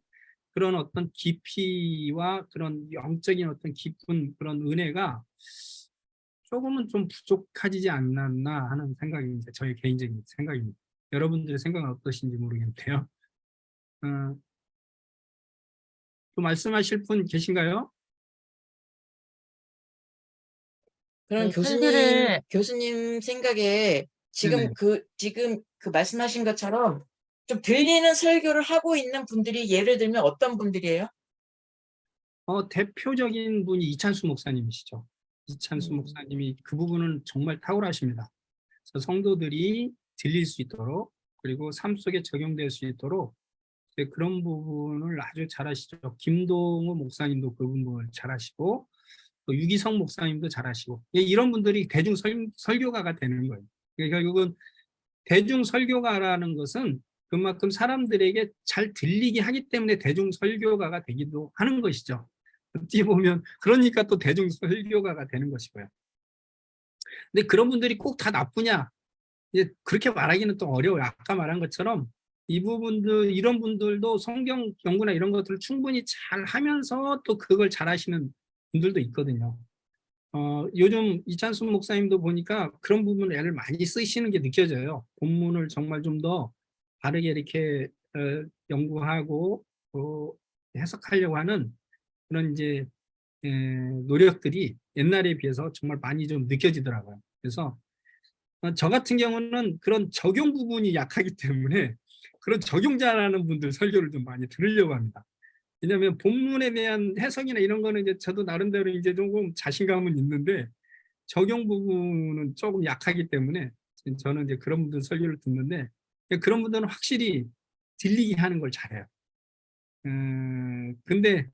그런 어떤 깊이와 그런 영적인 어떤 깊은 그런 은혜가 조금은 좀 부족하지 않았나 하는 생각이 이제 저의 개인적인 생각입니다. 여러분들의 생각은 어떠신지 모르겠는데요. 또 말씀하실 분 계신가요? 그럼 네, 설교를 교수님 생각에 네네. 지금 그 말씀하신 것처럼 좀 들리는 설교를 하고 있는 분들이 예를 들면 어떤 분들이에요? 대표적인 분이 이찬수 목사님이시죠. 이찬수 목사님이 그 부분은 정말 탁월하십니다. 그래서 성도들이 들릴 수 있도록 그리고 삶 속에 적용될 수 있도록 그런 부분을 아주 잘하시죠. 김동호 목사님도 그 부분을 잘하시고 또 유기성 목사님도 잘하시고 이런 분들이 대중 설교가가 되는 거예요. 그러니까 결국은 대중 설교가라는 것은 그만큼 사람들에게 잘 들리게 하기 때문에 대중 설교가가 되기도 하는 것이죠. 어찌 보면 그러니까 또 대중 설교가가 되는 것이고요. 근데 그런 분들이 꼭 다 나쁘냐? 이제 그렇게 말하기는 또 어려워요. 아까 말한 것처럼 이런 분들도 성경 연구나 이런 것들을 충분히 잘 하면서 또 그걸 잘 하시는 분들도 있거든요. 요즘 이찬수 목사님도 보니까 그런 부분을 애를 많이 쓰시는 게 느껴져요. 본문을 정말 좀 더 바르게 이렇게 연구하고 해석하려고 하는 그런 이제 노력들이 옛날에 비해서 정말 많이 좀 느껴지더라고요. 그래서 저 같은 경우는 그런 적용 부분이 약하기 때문에 그런 적용 잘하는 분들 설교를 좀 많이 들으려고 합니다. 왜냐하면 본문에 대한 해석이나 이런 거는 이제 저도 나름대로 이제 조금 자신감은 있는데 적용 부분은 조금 약하기 때문에 저는 이제 그런 분들 설교를 듣는데 그런 분들은 확실히 들리게 하는 걸 잘해요. 근데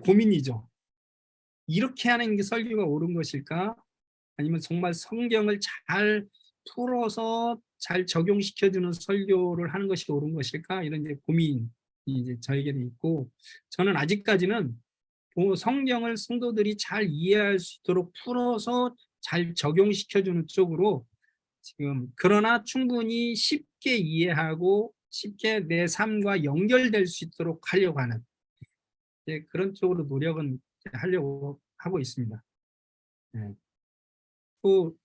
고민이죠. 이렇게 하는 게 설교가 옳은 것일까? 아니면 정말 성경을 잘 풀어서 잘 적용시켜주는 설교를 하는 것이 옳은 것일까? 이런 이제 고민이 이제 저에게는 있고, 저는 아직까지는 성경을 성도들이 잘 이해할 수 있도록 풀어서 잘 적용시켜주는 쪽으로 지금, 그러나 충분히 쉽게 이해하고 쉽게 내 삶과 연결될 수 있도록 하려고 하는, 그런 쪽으로 노력은 하려고 하고 있습니다. 네. 또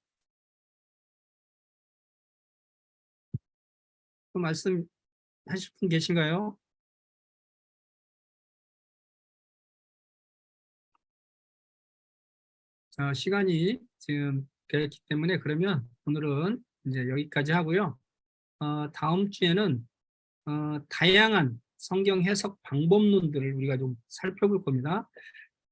말씀하실 분 계신가요? 시간이 지금 됐기 때문에 그러면 오늘은 이제 여기까지 하고요. 다음 주에는 다양한 성경 해석 방법론들을 우리가 좀 살펴볼 겁니다.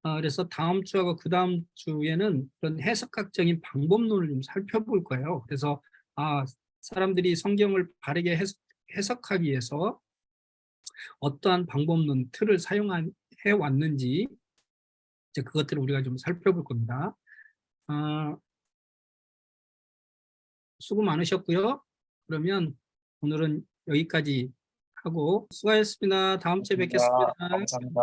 그래서 다음 주하고 그 다음 주에는 그런 해석학적인 방법론을 좀 살펴볼 거예요. 그래서 사람들이 성경을 바르게 해석하기 위해서 어떠한 방법론 틀을 사용해 왔는지 이제 그것들을 우리가 좀 살펴볼 겁니다. 수고 많으셨고요. 그러면 오늘은 여기까지 하고 수고하셨습니다. 다음 주에 뵙겠습니다. 감사합니다.